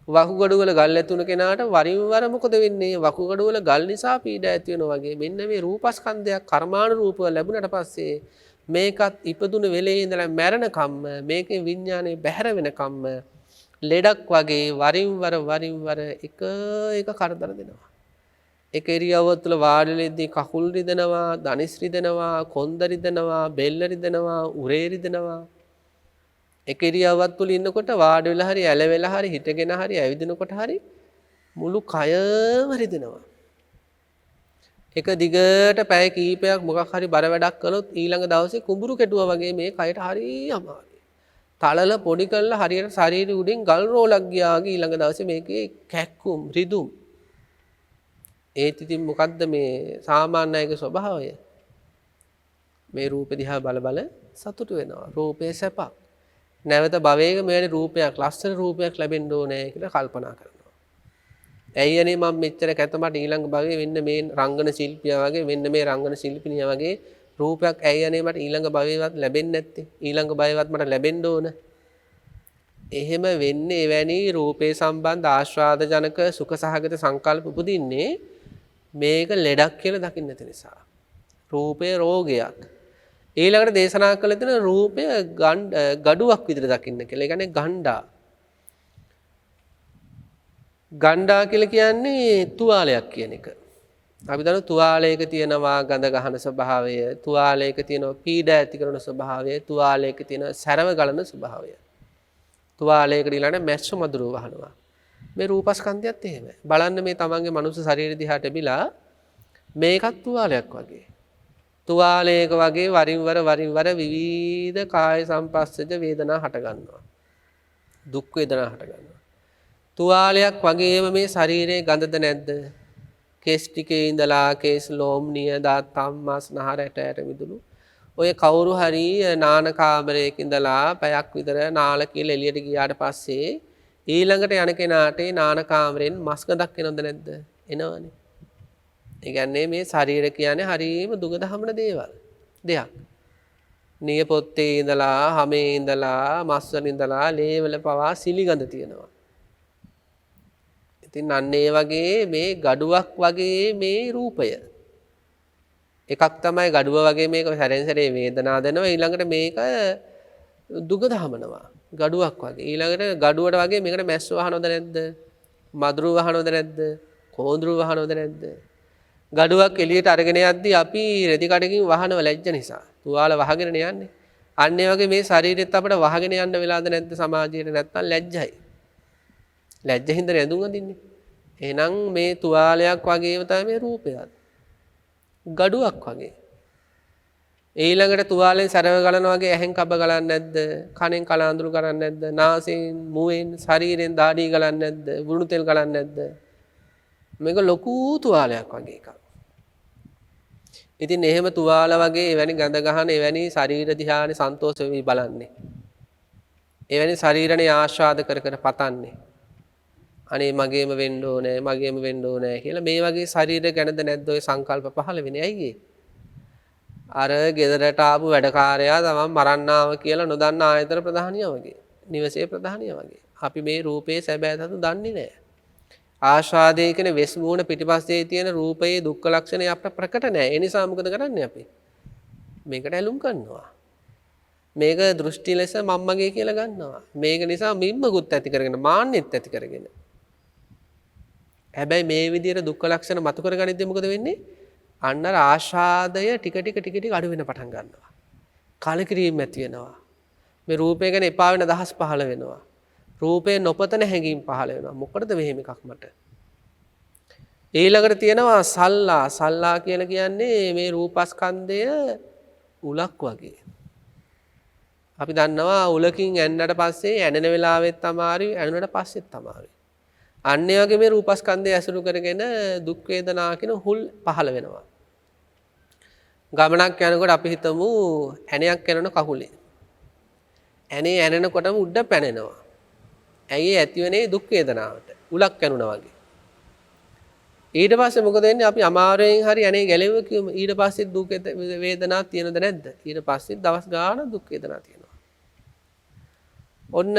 වකුගඩු වල ගල් ඇතුන කෙනාට වරින් වර මොකද වෙන්නේ? වකුගඩු වල ගල් නිසා පීඩා ඇති වෙනවා වගේ. මෙන්න මේ රූපස්කන්ධයක් කර්මාණු රූපව ලැබුණට පස්සේ මේකත් ඉපදුන වෙලේ ඉඳලා මැරෙන කම්ම මේකේ විඥානේ බැහැර වෙන කම්ම ලෙඩක් වගේ වරින් වර එක කරදර දෙනවා. එක ඉරියව්ව තුළ වාඩි වෙද්දී කකුල් රිදෙනවා, දනිස් රිදෙනවා, කොන්ද රිදෙනවා, බෙල්ල රිදෙනවා, උරේ රිදෙනවා. එක ඉරියව්වක් තුළ ඉන්නකොට වාඩි වෙලා හරි ඇලවෙලා හරි හිටගෙන හරි ඇවිදිනකොට හරි මුළු කයම රිදෙනවා. එක දිගට පැය කීපයක් මොකක් හරි බර වැඩක් කළොත් ඊළඟ දවසේ කුඹුරු කෙටුවා වගේ මේ කයට හරි අමාරුයි. තලල පොඩි කරලා හරියට ශරීරය උඩින් ගල් රෝලක් ගියා වගේ ඊළඟ දවසේ මේකේ කැක්කුම් රිදුම්. ඒත් ඉතින් මොකද්ද මේ සාමාන්‍ය අයගේ ස්වභාවය? මේ රූප දිහා බල සතුටු වෙනවා. රූපේ සැපක්. නැවත භවයක මෙවැනි රූපයක්, ලස්සන රූපයක් ලැබෙන්න ඕනේ කියලා කල්පනා කරනවා. ඇයි අනේ මම මෙච්චර කැත මට ඊළඟ භවයේ වෙන්න මේ රංගන ශිල්පියා වගේ, වෙන්න මේ රංගන ශිල්පිනියා වගේ රූපයක් ඇයි අනේ මට ඊළඟ භවයේවත් ලැබෙන්නේ නැත්තේ? ඊළඟ භවයේවත් මට ලැබෙන්න ඕන. එහෙම වෙන්නේ එවැනි රූපේ සම්බන්ධ ආස්වාද ජනක සුඛ සහගත සංකල්ප උපදින්නේ මේක ලෙඩක් කියලා දකින්න නැති නිසා. රූපය රෝගයක්. ඊළඟට දේශනා කළ තියෙන රූපය ගඩුවක් විදිහට දකින්න කියලා. ඒ කියන්නේ ගණ්ඩා. ගණ්ඩා කියලා කියන්නේ තුවාලයක් කියන එක. අපි දන්නවා තුවාලයක තියෙනවා ගඳ ගහන ස්වභාවය, තුවාලයක තියෙනවා පීඩා ඇති කරන ස්වභාවය, තුවාලයක තියෙනවා සැරව ගලන ස්වභාවය. තුවාලයකට ඊළඟට මැස්ස මදුරුව වහනවා. මේ රූපස්කන්ධයත් එහෙමයි. බලන්න මේ තමන්ගේ මනුස්ස ශරීරය දිහාට බිලා මේකත් තුවාලයක් වගේ. තුවාලයක වගේ වරින් වර විවිධ කාය සංපස්සජ වේදනා හට ගන්නවා. දුක් වේදනා හට ගන්නවා. තුවාලයක් වගේම මේ ශරීරයේ ගඳද නැද්ද? කේස් ටිකේ ඉඳලා කේස් ලෝම් නිය දාත් තම්මස් නහර ඇට මිදුළු ඔය කවුරු හරි නාන කාමරයක ඉඳලා පැයක් විතර නාල කියලා එළියට ගියාට පස්සේ ඊළඟට යන කෙනාට නාන කාමරෙන් මස් ගඳක් එනවද නැද්ද? එනවනේ. ඒ කියන්නේ මේ ශරීර කියන්නේ හරීම දුක දහමන දෙයක්. නිය පොත්තේ ඉඳලා, හැමේ ඉඳලා, මස් වල ඉඳලා, ලේ වල පවා සිලි ගඳ තියෙනවා. ඉතින් අන්න ඒ වගේ මේ ගඩුවක් වගේ මේ රූපය. එකක් තමයි ගඩුව වගේ මේක සැරෙන් සැරේ වේදනාව දෙනවා. ඊළඟට මේක දුක දහමනවා. ගඩුවක් වගේ. ඊළඟට ගඩුවට වගේ මේකට මැස්ස වහනවද නැද්ද? මදුරු වහනවද නැද්ද? කොඳුරු වහනවද නැද්ද? ගඩුවක් එළියට අරගෙන යද්දී අපි රෙදි කඩකින් වහනව ලැජ්ජ නිසා. තුවාල වහගෙන යන්නේ. අන්න ඒ වගේ මේ ශරීරෙත් අපිට වහගෙන යන්න වෙලාද නැද්ද සමාජයේ? නැත්තම් ලැජ්ජයි. ලැජ්ජින්ද රැඳුම් අදින්නේ. එහෙනම් මේ තුවාලයක් වගේම තමයි මේ රූපයත්. ගඩුවක් වගේ. ඊළඟට තුවාලෙන් සැරව ගලනවා වගේ ඇහෙන් කබ ගලන්නේ නැද්ද? කනෙන් කලාඳුරු කරන්නේ නැද්ද? නාසයෙන්, මුවෙන්, ශරීරයෙන් දාඩිය ගලන්නේ නැද්ද? වුණු තෙල් ගලන්නේ නැද්ද? මේක ලොකු තුවාලයක් වගේ එකක්. ඉතින් එහෙම තුවාල වගේ එවැනි ගඳ ගහන එවැනි ශරීර දිහානේ සන්තෝෂ වෙවි බලන්නේ. එවැනි ශරීරනේ ආස්වාද කර පතන්නේ. අනේ මගේම වෙන්න ඕනේ කියලා මේ වගේ ශරීර ගැනද නැද්ද ඔය සංකල්ප පහළ වෙන්නේ ඇයි අර ගෙදරට ආපු වැඩකාරයා තමන් මරන්නාව කියලා නොදන්න ආයතන ප්‍රධානියා වගේ. නිවසේ ප්‍රධානියා වගේ. අපි මේ රූපේ සැබෑ තතු දන්නේ නැහැ. ආස්වාදයේ කියන වෙස් මූණ පිටිපස්සේ තියෙන රූපයේ දුක්ඛ ලක්ෂණය අපට ප්‍රකට නැහැ. ඒ නිසා මොකද කරන්නේ අපි? මේකට ඇලුම් කරනවා. මේක දෘෂ්ටි ලෙස මම්මගේ කියලා ගන්නවා. මේක නිසා මිම්මකුත් ඇති කරගෙන මාන්නෙත් ඇති කරගෙන. හැබැයි මේ විදිහට දුක්ඛ ලක්ෂණ මතු කරගනිද්දී මොකද වෙන්නේ? අන්න අර ආශාදය ටික ටික ටික ටික අඩු වෙන පටන් ගන්නවා. කලකිරීම ඇති වෙනවා. මේ රූපය ගැන එපා වෙන අදහස් පහළ වෙනවා. රූපේ නොපතන හැඟීම් පහළ වෙනවා. මොකටද මෙහෙම එකක් මට? ඊළඟට තියෙනවා සල්ලා. සල්ලා කියලා කියන්නේ මේ රූපස්කන්ධය උලක් වගේ. අපි දන්නවා උලකින් ඇන්නට පස්සේ ඇනෙන වෙලාවෙත් අමාරුයි, ඇනුනට පස්සෙත් අමාරුයි. අන්න ඒ වගේ මේ රූපස්කන්ධය ඇසුරු කරගෙන දුක් වේදනා කියන හුල් පහළ වෙනවා. ගමනක් යනකොට අපි හිතමු ඇණයක් යනන කකුලේ. ඇනේ ඇනෙනකොටම උඩ පැනෙනවා. ඇයි ඒ ඇතිවනේ දුක් වේදනාවට. උලක් යනුනා වගේ. ඊට පස්සේ මොකද වෙන්නේ? අපි අමාරුවෙන් හරි ඇනේ ගැලෙවුව කියමු. ඊට පස්සේ දුක් වේදනාවක් තියෙනවද නැද්ද? ඊට පස්සේ දවස් ගාන දුක් වේදනාවක් තියෙනවා. ඔන්න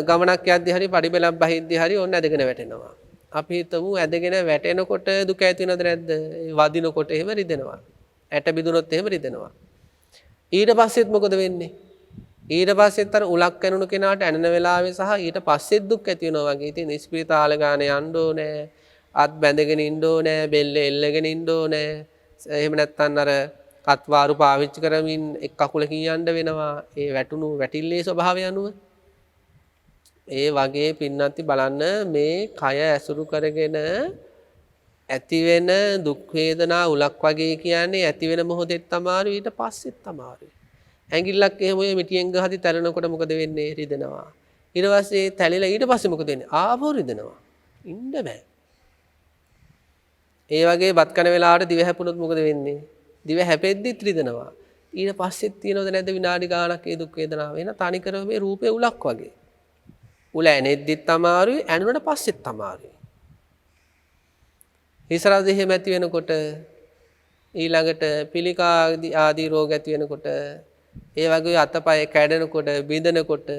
ගමනක් යද්දි හරි පඩිපෙළක් බහිද්දි හරි ඔන්න ඇදගෙන වැටෙනවා. අපි හිතමු ඇදගෙන වැටෙනකොට දුක ඇති වෙනවද නැද්ද? වදිනකොට එහෙම රිදෙනවා. ඇට බිඳුනොත් එහෙම රිදෙනවා. ඊට පස්සෙත් මොකද වෙන්නේ? ඊට පස්සෙත් අර උලක් කනුණු කෙනාට ඇනෙන වෙලාවේ සහ ඊට පස්සෙත් දුක් ඇති වෙනවා වගේ. ඉතින් ඉස්පිරිතාල ගාන යන්න ඕනේ. අත් බැඳගෙන ඉන්න ඕනේ. බෙල්ල එල්ලගෙන ඉන්න ඕනේ. එහෙම නැත්නම් අර අත්වාරු පාවිච්චි කරමින් එක් කකුලකින් යන්න වෙනවා. ඒ වැටුණු වැටිල්ලේ ස්වභාවය අනුව. ඒ වගේ පින්නන්ති බලන්න මේ කය ඇසුරු කරගෙන ඇතිවෙන දුක් වේදනා උලක් වගේ කියන්නේ ඇතිවෙන මොහොතෙත් අමාරු ඊට පස්සෙත් අමාරුයි. ඇඟිල්ලක් එහෙම ඔය මිටියෙන් ගහදි තැලෙනකොට මොකද වෙන්නේ? රිදෙනවා. ඊට පස්සේ තැලිලා ඊට පස්සේ මොකද වෙන්නේ? ආපහු රිදෙනවා. ඉන්න බෑ. ඒ වගේ බත් කන වෙලාවට දිව හැපුණොත් මොකද වෙන්නේ? දිව හැපෙද්දිත් රිදෙනවා. ඊට පස්සෙත් තියෙනවද නැද්ද විනාඩි ගාණක් ඒ දුක් වේදනාව වෙන තනිකරම මේ රූපේ උලක් වගේ. උල ඇනෙද්දිත් අමාරුයි ඇනුනට පස්සෙත් අමාරුයි. හිසරද එහෙම ඇති වෙනකොට ඊළඟට පිළිකා ආදී රෝග ඇති වෙනකොට ඒ වගේ අතපය කැඩෙනකොට බිඳෙනකොට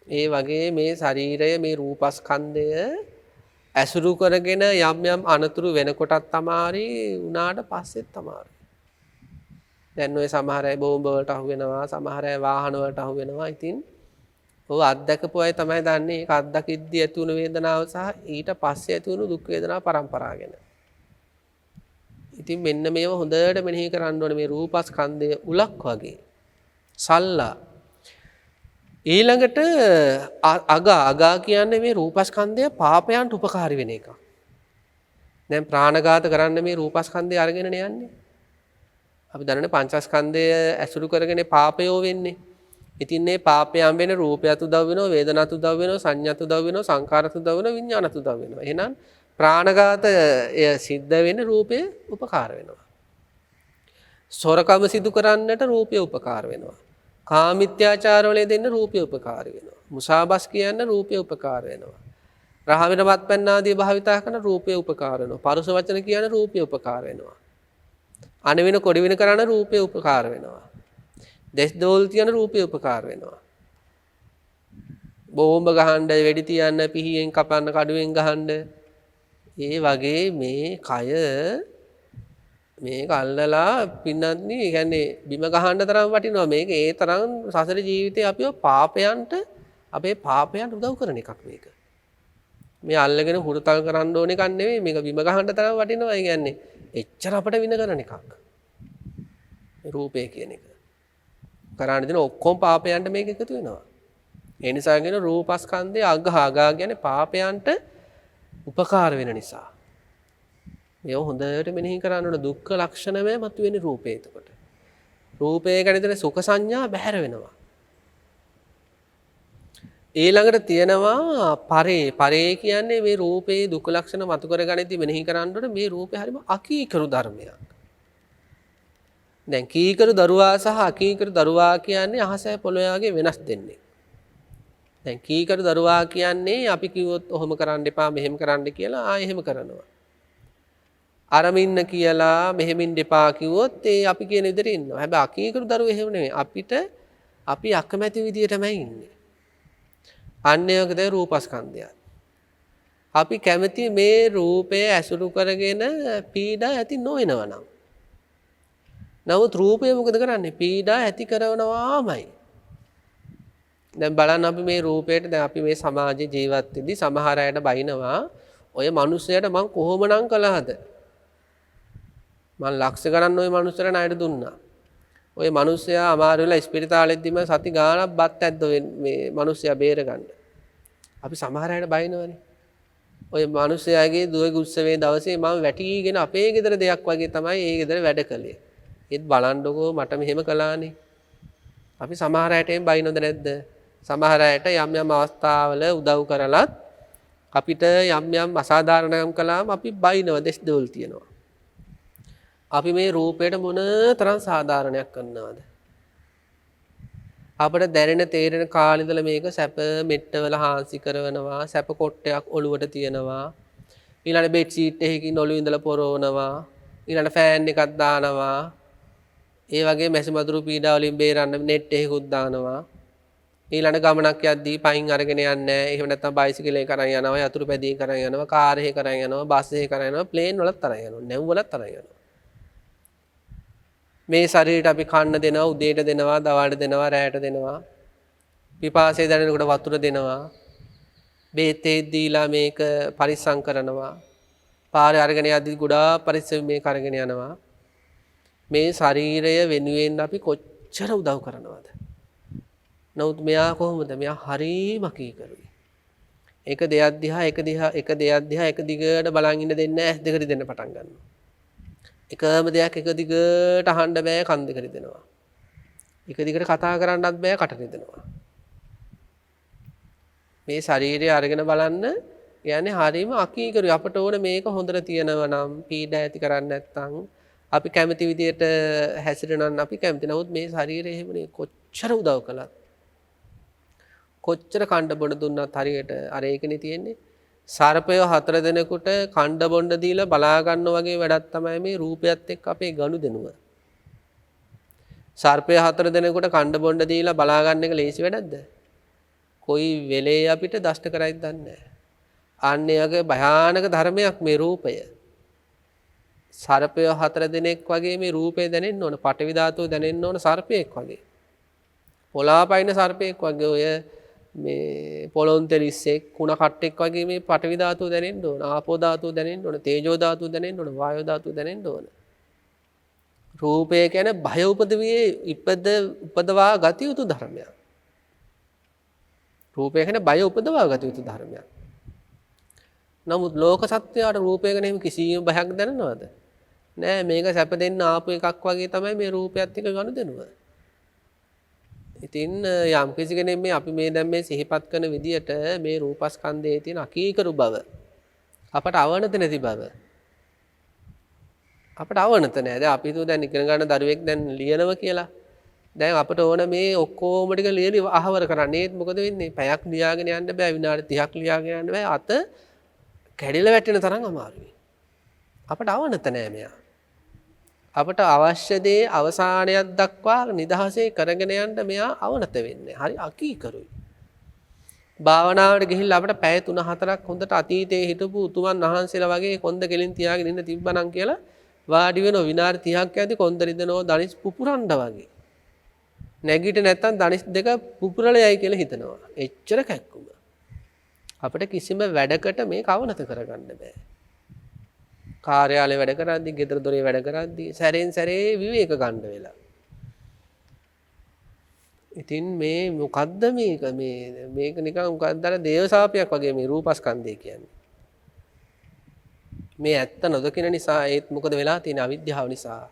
ඒ වගේ මේ ශරීරය මේ රූපස්කන්ධය ඇසුරු කරගෙන යම් යම් අනතුරු වෙනකොටත් අමාරුයි උනාට පස්සෙත් අමාරුයි. දැන් ඔය සමහර අය බෝම්බ වලට අහු වෙනවා, සමහර අය වාහන වලට අහු වෙනවා. ඉතින් ඔව් අත්දකපු අය තමයි දන්නේ ඒක අත්දකිද්දී ඇති වුණු වේදනාව සහ ඊට පස්සේ ඇති වුණු දුක් වේදනා පරම්පරා ගැන. ඉතින් මෙන්න මේව හොඳට මෙනෙහි කරන්න ඕනේ මේ රූපස්කන්ධය උලක් වගේ. සල්ලා. ඊළඟට අගා කියන්නේ මේ රූපස්කන්ධය පාපයන්ට උපකාරී වෙන එක. දැන් ප්‍රාණඝාත කරන්න මේ රූපස්කන්ධය අරගෙන යන්නේ. අපි දන්නනේ පංචස්කන්ධය ඇසුරු කරගෙන පාපයෝ වෙන්නේ. ඉතින් මේ පාපයන් වෙන රූපයත් උදව් වෙනවා, වේදනාත් උදව් වෙනවා, සංඥාත් උදව් වෙනවා, සංකාරත් උදව් වෙනවා, විඥානත් උදව් වෙනවා. එහෙනම් ප්‍රාණඝාතය සිද්ධ වෙන රූපේ උපකාර වෙනවා. සොරකම සිදු කරන්නට රූපය උපකාර වෙනවා. කාමිත්‍යාචාර වල දෙන්න රූපය උපකාර වෙනවා. මුසාබස් කියන්න රූපය උපකාර වෙනවා. රහවෙන මත්පැන් ආදී භාවිතා කරන රූපය උපකාර වෙනවා. පරුස වචන කියන රූපය උපකාර වෙනවා. අනවින කොඩි වෙන කරන රූපය උපකාර වෙනවා. දෙස් දෝල් තියන රූපය උපකාර වෙනවා. බෝම්බ ගහන්න, වෙඩි තියන්න, පිහියෙන් කපන්න, කඩුවෙන් ගහන්න. ඒ වගේ මේ කය මේ කල්ලලා පින්නත්නි කියන්නේ බිම ගහන්න තරම් වටිනවා. මේක ඒ තරම් සසර ජීවිතේ අපිව පාපයන්ට අපේ පාපයන්ට උදව් කරන එකක් මේක. මේ අල්ලගෙන හුරුතල් කරන්න ඕන එකක් නෙවෙයි. මේක බිම ගහන්න තරම් වටිනවා. ඒ කියන්නේ එච්චර අපට විඳ ගන්න එකක්. රූපය කියන එක. කරන්න දෙන ඔක්කොම පාපයන්ට මේක එකතු වෙනවා. ඒ නිසා කියන රූපස්කන්ධය අගා කියන්නේ පාපයන්ට උපකාර වෙන නිසා. මේ හොඳට මෙනෙහි කරන්න ඕන දුක්ඛ ලක්ෂණමය මතුවෙන්නේ රූපේ එතකොට. රූපේ ගැන දෙන සුඛ සංඥා බැහැර වෙනවා. ඊළඟට තියෙනවා පරේ කියන්නේ මේ රූපේ දුක්ඛ ලක්ෂණ මතු කරගනිද්දී මෙනෙහි කරන්න ඕන මේ රූපේ හරිම අකීකරු ධර්මයක්. දැන් කීකරු දරුවා සහ අකීකරු දරුවා කියන්නේ අහසයි පොළොයාගේ වෙනස් දෙන්නේ. දැන් කීකරු දරුවා කියන්නේ අපි කිව්වොත් ඔහොම කරන්න එපා මෙහෙම කරන්න කියලා එහෙම කරනවා. අරමින්න කියලා මෙහෙමින් දෙපා කිව්වොත් ඒ අපි කියන විදිහට ඉන්නවා. හැබැයි අකීකරු දරුවෝ එහෙම නෙමෙයි. අපි අකමැති විදිහටමයි ඉන්නේ. අන්‍යයකද රූපස්කන්ධය. අපි කැමති මේ රූපය ඇසුරු කරගෙන පීඩා ඇති නොවෙනවා නම්. නමුත් රූපය මොකද කරන්නේ? පීඩා ඇති කරනවාමයි. දැන් බලන්න අපි මේ රූපයට දැන් අපි මේ සමාජයේ ජීවත් වෙද්දී සමහර අයට බයිනවා ඔය මිනිස්සයාට මං කොහොමනම් කළාද? මම ලක්ෂ ගණන් ওই මනුස්සයර ණයට දුන්නා. ওই මනුස්සයා අමාරු වෙලා ස්පිරිතාලෙද්දිම සති ගාණක් බත් ඇද්ද මේ මනුස්සයා බේරගන්න. අපි සමහර අයට බයිනවනේ. ඔය මනුස්සයාගේ දුවගේ උත්සවයේ දවසේ මම වැටිගෙන අපේ ගෙදර දෙයක් වගේ තමයි ඒ ගෙදර වැඩ කළේ. ඒත් බලන්නකෝ මට මෙහෙම කළානේ. අපි සමහර අයට එම් බයිනොද නැද්ද? සමහර අයට යම් යම් අවස්ථාවල උදව් කරලත් අපිට යම් යම් අසාධාරණකම් කළාම අපි බයිනවා දෙස් දෙවල් තියනවා. අපි මේ රූපයට මොන තරම් සාධාරණයක් කරනවද? අපිට දැනෙන තේරෙන කාලේ ඉඳලා මේක සැප මෙට්ටවල හාන්සි කරනවා, සැප කොට්ටයක් ඔළුවට තියනවා. ඊළඟ බෙඩ් ෂීට් එකකින් ඔළුව ඉඳලා පොරවනවා. ඊළඟ ෆෑන් එකක් දානවා. ඒ වගේ මැසි මදුරු පීඩා වලින් බේරන්න net එකකුත් දානවා. ඊළඟ ගමනක් යද්දී පයින් අරගෙන යන්නේ නැහැ. එහෙම නැත්නම් බයිසිකල් එක කරන් යනවා, යතුරු පැදිය කරන් යනවා, කාර් එක කරන් යනවා, බස් එක කරන් යනවා, ප්ලේන් වලත් තරන් යනවා, නැව් වලත් තරන් යනවා. මේ ශරීරයට අපි කන්න දෙනවා, උදේට දෙනවා, දවල්ට දෙනවා, රැයට දෙනවා. පිපාසය දැනෙනකොට වතුර දෙනවා. බේත් දීලා මේක පරිස්සම් කරනවා. පාරේ අරගෙන යද්දී ගොඩාක් පරිස්සම් මේක අරගෙන යනවා. මේ ශරීරය වෙනුවෙන් අපි කොච්චර උදව් කරනවද? නමුත් මෙයා කොහොමද? මෙයා හරීම කීකරුයි. එක දෙයක් දිහා එක දිගට බලන් ඉන්න දෙන්නේ නැහැ. දෙකට දෙන්න පටන් ගන්නවා. එකම දෙයක් එක දිගට අහන්න බෑ, කන් දෙකට දෙනවා. එක දිගට කතා කරන්නත් බෑ, කට දෙනවා. මේ ශරීරය අරගෙන බලන්න කියන්නේ හරීම අකීකරුයි. අපට ඕන මේක හොඳට තියෙනවා නම් පීඩා ඇති කරන්නේ නැත්නම් අපි කැමති විදියට හැසිරෙනනම් අපි කැමති. නමුත් මේ ශරීරය එහෙමනේ කොච්චර උදව් කළත් කොච්චර කණ්ඩ බොණ දුන්නත් හරියට අර ඒකනේ තියෙන්නේ. සර්පය 4 දෙනෙකුට කණ්ඩ බොණ්ඩ දීලා බලා ගන්න වගේ වැඩක් තමයි මේ රූපයත් එක්ක අපේ ගනුදෙනුව. සර්පය 4 දෙනෙකුට කණ්ඩ බොණ්ඩ දීලා බලා ගන්න එක ලේසි වැඩක්ද? කොයි වෙලේ අපිට දෂ්ට කරයිද දන්නේ නැහැ. අන්න ඒ වගේ භයානක ධර්මයක් මේ රූපය. සර්පය 4 දෙනෙක් වගේ මේ රූපේ දැනෙන්න ඕන. පඨවි ධාතුව දැනෙන්න ඕන සර්පයෙක් වගේ. පොලාපයින් සර්පයෙක් වගේ ඔය මේ පොළොන්තෙලිස්සෙක් කුණ කට්ටෙක් වගේ මේ පඨවි ධාතුව දැනෙන්න ඕන. ආපෝ ධාතුව දැනෙන්න ඕන. තේජෝ ධාතුව දැනෙන්න ඕන. වායෝ ධාතුව දැනෙන්න ඕන. රූපය කියන්නේ භය උපදවා ගත යුතු ධර්මයක්. රූපය කියන්නේ බය උපදවා ගත යුතු ධර්මයක්. නමුත් ලෝක සත්‍යයට රූපය ගැන එහෙම කිසිම බයක් දැනනවද? නෑ, මේක සැප දෙන්න ආපු එකක් වගේ තමයි මේ රූපයත් එක්ක ගනුදෙනුව. ඉතින් යම් කිසි කෙනෙක් මේ අපි මේ දැන් මේ සිහිපත් කරන විදියට මේ රූපස්කන්ධයේ තියෙන අකීකරු බව අපට අවනත නැති බව අපට අවනත නෑ. දැන් අපි හිතුව දැන් ඉගෙන ගන්න දරුවෙක් දැන් ලියනවා කියලා. දැන් අපට ඕන මේ ඔක්කොම ටික ලියලි අහවර කරන්න. ඒත් මොකද වෙන්නේ? පැයක් ලියාගෙන යන්න බෑ, විනාඩි 30ක් ලියාගෙන යන්න බෑ. අත කැඩිලා වැටෙන තරම් අමාරුයි. අපට අවනත නෑ මෙයා. අපට අවශ්‍ය දේ අවසානයක් දක්වා නිදහසේ කරගෙන යන්න මෙයා අවනත වෙන්නේ. හරි අකීකරුයි. භාවනාවට ගිහිල්ලා අපට පැය 3-4ක් හොඳට අතීතයේ හිටපු උතුමන් වහන්සේලා වගේ කොන්ද කෙලින් තියාගෙන ඉන්න තිබ්බනම් කියලා වාඩි වෙන විනාඩි 30ක් යද්දි කොන්ද රිදෙනෝ දනිස් පුපුරන්න වගේ. නැගිට නැත්තම් දනිස් දෙක පුපුරලයයි කියලා හිතනවා. එච්චර කැක්කුම. අපිට කිසිම වැඩකට මේක අවනත කරගන්න බෑ. කාර්යාලේ වැඩ කරද්දි, ගෙදර දොරේ වැඩ කරද්දි සැරෙන් සැරේ විවේක ගන්න වෙලා. ඉතින් මේ මොකද්ද මේක නිකන් මොකද්ද අර දේවසාපයක් වගේ මේ රූපස්කන්ධය කියන්නේ. මේ ඇත්ත නොදකින නිසා ඒත් මොකද වෙලා තියෙන්නේ? අවිද්‍යාව නිසා.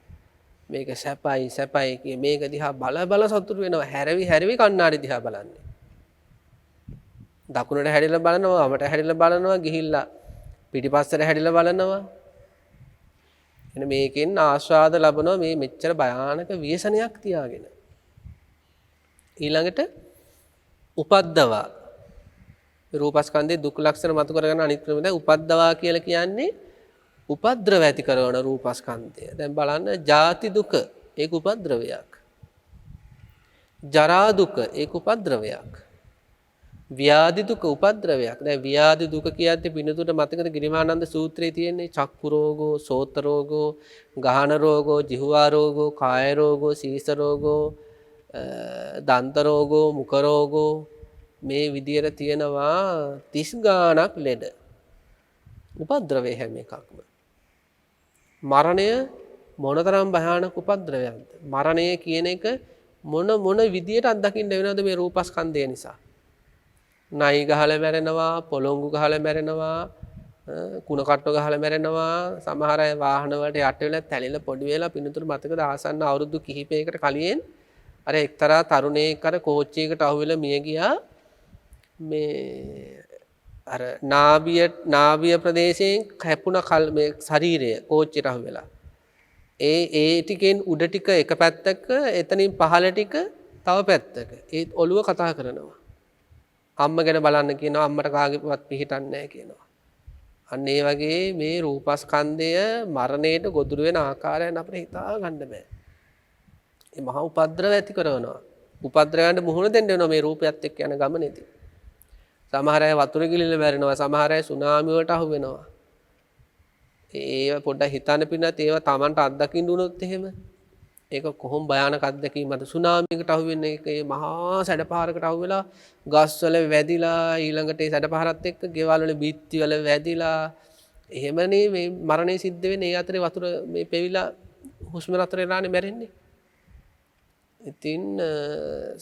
මේක සැපයි කිය මේක දිහා බල සතුටු වෙනවා. හැරවි කණ්ණාඩි දිහා බලන්නේ. දකුණට හැරිලා බලනවා, අපට හැරිලා බලනවා, ගිහිල්ලා පිටිපස්සට හැරිලා බලනවා. එන මේකෙන් ආස්වාද ලබනවා මේ මෙච්චර භයානක ව්‍යසනයක් තියාගෙන. ඊළඟට උපද්දවා රූපස්කන්ධේ දුක් ලක්ෂණ මතු කරගෙන අනිත් ක්‍රමෙන් උපද්දවා කියලා කියන්නේ උපද්‍රව ඇති කරන රූපස්කන්ධය. දැන් බලන්න ජාති දුක ඒක උපද්‍රවයක්. ජරා දුක ඒක උපද්‍රවයක්. ව්‍යාධි දුක උපද්‍රවයක්. දැන් ව්‍යාධි දුක කියද්දී පින්නතුට මතකද ගිරිමානන්ද සූත්‍රයේ තියෙන්නේ චක්කු රෝගෝ, සෝත රෝගෝ, ගාහන රෝගෝ, ජිහ්වා රෝගෝ, කාය රෝගෝ, සීස රෝගෝ, දන්ත රෝගෝ, මුඛ රෝගෝ මේ විදියට තියෙනවා 30 ගාණක් ලෙඩ. උපද්‍රවේ හැම එකක්ම. මරණය මොනතරම් භයානක උපද්‍රවයක්ද. මරණය කියන එක මොන විදියට අත්දකින්න වෙනවද මේ රූපස්කන්ධය නිසා. නයි ගහලා මැරෙනවා, පොළොංගු ගහලා මැරෙනවා, කුණ කට්ටු ගහලා මැරෙනවා. සමහර අය වාහන වලට යට වෙලා තැලිලා පොඩි වෙලා පින්නතුරු මතකද ආසන්න අවුරුදු කිහිපයකට කලින් අර එක්තරා තරුණයෙක් අර කෝච්චියකට අහුවෙලා මිය ගියා. මේ අර නාභිය ප්‍රදේශයෙන් කැපුණ මේ ශරීරය කෝච්චියට අහුවෙලා. ඒ ටිකෙන් උඩ ටික එක පැත්තක, එතනින් පහළ ටික තව පැත්තක. ඒත් ඔළුව කතා කරනවා. අම්ම ගැන බලන්න කියනවා, අම්මට කාගේවත් පිහිටන්නේ නැහැ කියනවා. අන්න ඒ වගේ මේ රූපස්කන්ධය මරණයට ගොදුරු වෙන ආකාරයන් අපිට හිතා ගන්න බෑ. මේ මහා උපද්‍රව ඇති කරනවා. උපද්‍රවයන්ට මුහුණ දෙන්න වෙනවා මේ රූපයත් එක්ක යන ගමනේදී. සමහර අය වතුර ගිලිලා මැරෙනවා, සමහර අය සුනාමි වලට අහු වෙනවා. ඒව පොඩ්ඩක් හිතන්න පින්නත් ඒව Tamanට අත්දකින්න උනොත් එහෙම ඒක කොහොම භයානක අත්දැකීමක්ද. සුනාමියකට අහු වෙන එක, ඒ මහා සැඩපහරකට අහු වෙලා ගස්වල වැදිලා, ඊළඟට ඒ සැඩපහරත් එක්ක ගෙවල් වල බිත්ති වල වැදිලා, එහෙමනේ මේ මරණය සිද්ධ වෙන්නේ. ඒ අතරේ වතුර මේ පෙවිලා හුස්ම නතර වෙලානේ මැරෙන්නේ. ඉතින්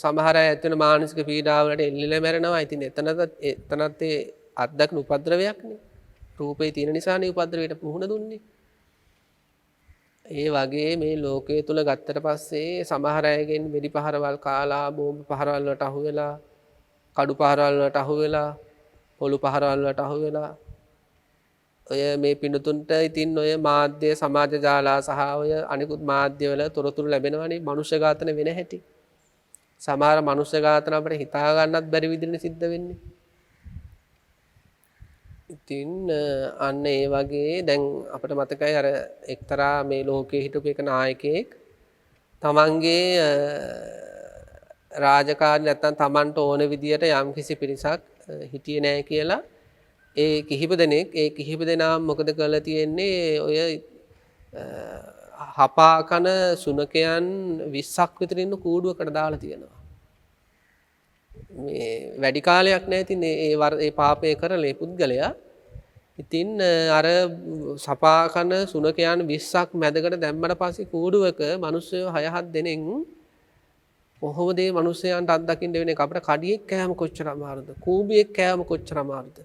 සමහර අය ඇත්තන මානසික පීඩාවලට එල්ලිලා මැරෙනවා. ඉතින් එතනත් ඒ අත්දැකන උපද්‍රවයක්නේ. රූපේ තියෙන නිසානේ උපද්‍රවයට මුහුණ දුන්නේ. ඒ වගේ මේ ලෝකයේ තුල ගත්තට පස්සේ සමහර අයගෙන් වෙඩි පහරවල් කාලා, බෝම්බ පහරවල් වලට අහු වෙලා, කඩු පහරවල් වලට අහු වෙලා, පොළු පහරවල් වලට අහු වෙලා, ඔය මේ පින්නතුන්ට ඉතින් ඔය මාධ්‍ය සමාජ ජාලා සහ ඔය අනිකුත් මාධ්‍ය වල තොරතුරු ලැබෙනවානේ මනුෂ්‍ය ඝාතන වෙන හැටි. සමහර මනුෂ්‍ය ඝාතන අපිට හිතා ගන්නත් බැරි විදිහට සිද්ධ වෙන්නේ. ඉතින් අන්න ඒ වගේ දැන් අපිට මතකයි අර එක්තරා මේ ලෝකයේ හිටපු එක නායකයෙක් තමන්ගේ රාජකාරී නැත්තම් තමන්ට ඕන විදියට යම්කිසි පිරිසක් හිටියේ නැහැ කියලා ඒ කිහිප දෙනා මොකද කරලා තියෙන්නේ, ඔය හපා කන සුනකයන් 20ක් විතර ඉන්න කූඩුවකට දාලා තියෙනවා. මේ වැඩි කාලයක් නැහැ. ඉතින් ඒ පාපය කරලා පුද්ගලයා ඉතින් අර සපා කන සුනකයන් 20ක් මැදකට දැම්මට පස්සේ කූඩුවක මිනිස්සු 6-7 දෙනෙක් කොහොමද මේ මිනිස්සයන්ට අත්දකින්න වෙන්නේ? අපිට කඩියෙක් කෑම කොච්චර අමාරුද? කූඹියෙක් කෑම කොච්චර අමාරුද?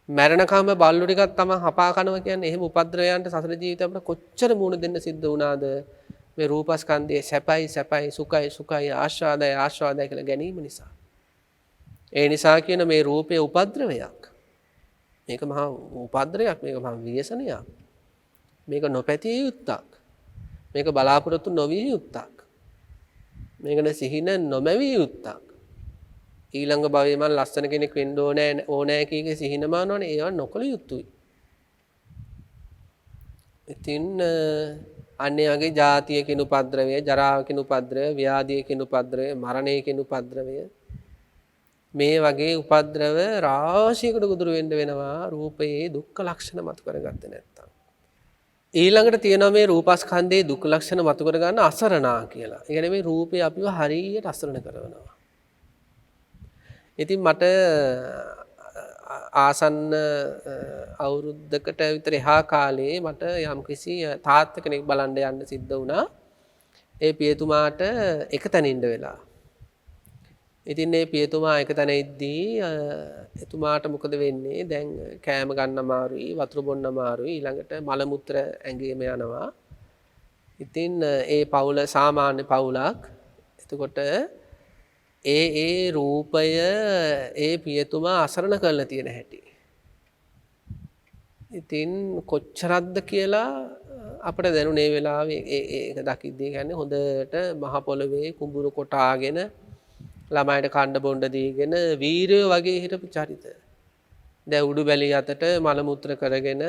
මැරෙනකම බල්ලු ටිකක් තමයි හපා කනවා කියන්නේ. එහෙම උපද්‍රවයන්ට සසර ජීවිතේ අපිට කොච්චර මුණ දෙන්න සිද්ධ වුණාද? මේ රූපස්කන්ධයේ සැපයි සුඛයි ආස්වාදයි කියලා ගැනීම නිසා. ඒ නිසා කියන මේ රූපේ උපද්‍රවයක්. මේක මහා උපද්‍රවයක්, මේක මහා ව්‍යසනයක්. මේක නොපැතිය යුත්තක්. මේක බලාපොරොත්තු නොවිය යුත්තක්. මේකන සිහින නොමැවිය යුත්තක්. ඊළඟ භවයේ මම ලස්සන කෙනෙක් වෙන්න ඕනෑ කීගේ සිහින මානවනේ ඒවා නොකළ යුතුයි. ඉතින් අන්නේ වගේ ජාතිය කියන උපද්‍රවය, ජරාව කියන උපද්‍රවය, ව්‍යාධිය කියන උපද්‍රවය, මරණය කියන උපද්‍රවය, මේ වගේ උපද්‍රව රාශියකට ගොදුරු වෙන්න වෙනවා රූපයේ දුක්ඛ ලක්ෂණ මතු කරගත්තේ නැත්තම්. ඊළඟට තියෙනවා මේ රූපස්කන්ධයේ දුක්ඛ ලක්ෂණ මතු කරගන්න අසරණා කියලා. ඒ කියන්නේ මේ රූපේ අපිව හරියට අසරණ කරනවා. ඉතින් මට ආසන්න අවුරුද්දකට විතර එහා කාලේ මට යම්කිසි තාත්තා කෙනෙක් බලන්න යන්න සිද්ධ වුණා. ඒ පියතුමාට එක තැන ඉන්න වෙලා. ඉතින් මේ පියතුමා එක තැන ඉද්දී එතුමාට මොකද වෙන්නේ? දැන් කෑම ගන්න අමාරුයි, වතුර බොන්න අමාරුයි, ඊළඟට මල මුත්‍ර ඇඟේම යනවා. ඉතින් ඒ පවුල සාමාන්‍ය පවුලක්. එතකොට ඒ රූපය ඒ පියතුමා අසරණ කරලා තියෙන හැටි. ඉතින් කොච්චරක්ද කියලා අපිට දැනුනේ වෙලාවේ ඒක දකිද්දී කියන්නේ හොඳට මහ පොළවේ කුඹුරු කොටාගෙන ළමයිට කන්න බොන්න දීගෙන වීරයෝ වගේ හිටපු චරිත. දැන් උඩු බැලිය අතට මල මුත්‍ර කරගෙන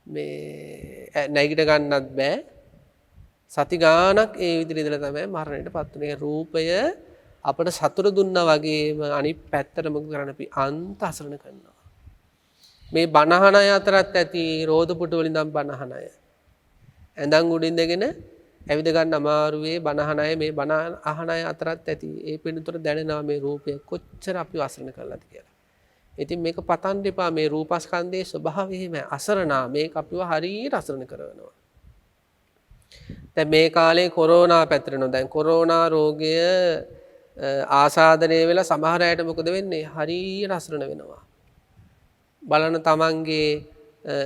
මේ නැගිට ගන්නත් බෑ. සති ගාණක් ඒ විදිහට ඉඳලා තමයි මරණයටපත් වුනේ. රූපය අපට සතුට දුන්නා වගේම අනිත් පැත්තට මොකද කරන්න අපි අන්ත අසරණ කරනවා. මේ බණහන අය අතරත් ඇති රෝද පුටු වලින් නම් බණහන අය. ඇඳන් උඩින් ඉඳගෙන ඇවිද ගන්න අමාරුවේ බණහන අය මේ බණ අහන අය අතරත් ඇති. ඒ පිළිතුර දැනෙනවා මේ රූපය කොච්චර අපි අසරණ කරලාද කියලා. ඉතින් මේක පතන්න එපා. මේ රූපස්කන්ධයේ ස්වභාවය එහෙම අසරණා. මේක අපිව හරියට අසරණ කරනවා. දැන් මේ කාලේ කොරෝනා පැතිරෙනවා. දැන් කොරෝනා රෝගය ආසාදනය වෙලා සමහර අයට මොකද වෙන්නේ? හරියට අසරණ වෙනවා. බලන්න තමන්ගේ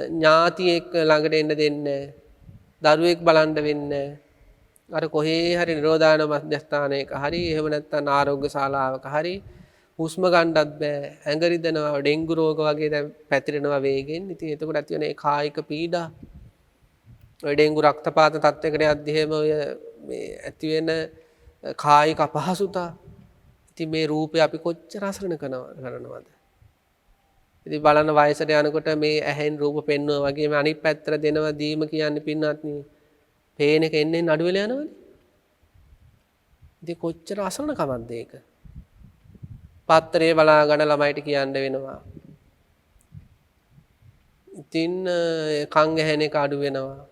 ඥාතියෙක් ළඟට එන්න දෙන්නේ දරුවෙක් බලන්න වෙන්නේ අර කොහේ හරි නිරෝධාන මධ්‍යස්ථානයක හරි එහෙම නැත්නම් ආරෝග්‍ය ශාලාවක හරි හුස්ම ගන්නත් බෑ ඇඟ රිදෙනවා ඩෙන්ගු රෝග වගේ දැන් පැතිරෙනවා වේගෙන්. ඉතින් එතකොට ඇති වෙන ඒ කායික පීඩා ඔය ඩෙන්ගු රක්තපාත තත්යකට යද්දි එහෙම ඔය මේ ඇති වෙන කායික අපහසුතා. ඉතින් මේ රූපය අපි කොච්චර අසරණ කරනවද? ඉතින් බලන්න වයසට යනකොට මේ ඇහෙන් රූප පෙන්වනවා වගේම අනිත් පැත්තට දෙනවා දීම කියන්නේ පින්නත් නේ. පේන එක එන්නේ අඩු වෙලා යනවනේ. ඉතින් කොච්චර අසරණ කමක්ද ඒක? පත්තරේ බලා ගන්න ළමයිට කියන්න වෙනවා. ඉතින් කන් ඇහෙන එක අඩු වෙනවා.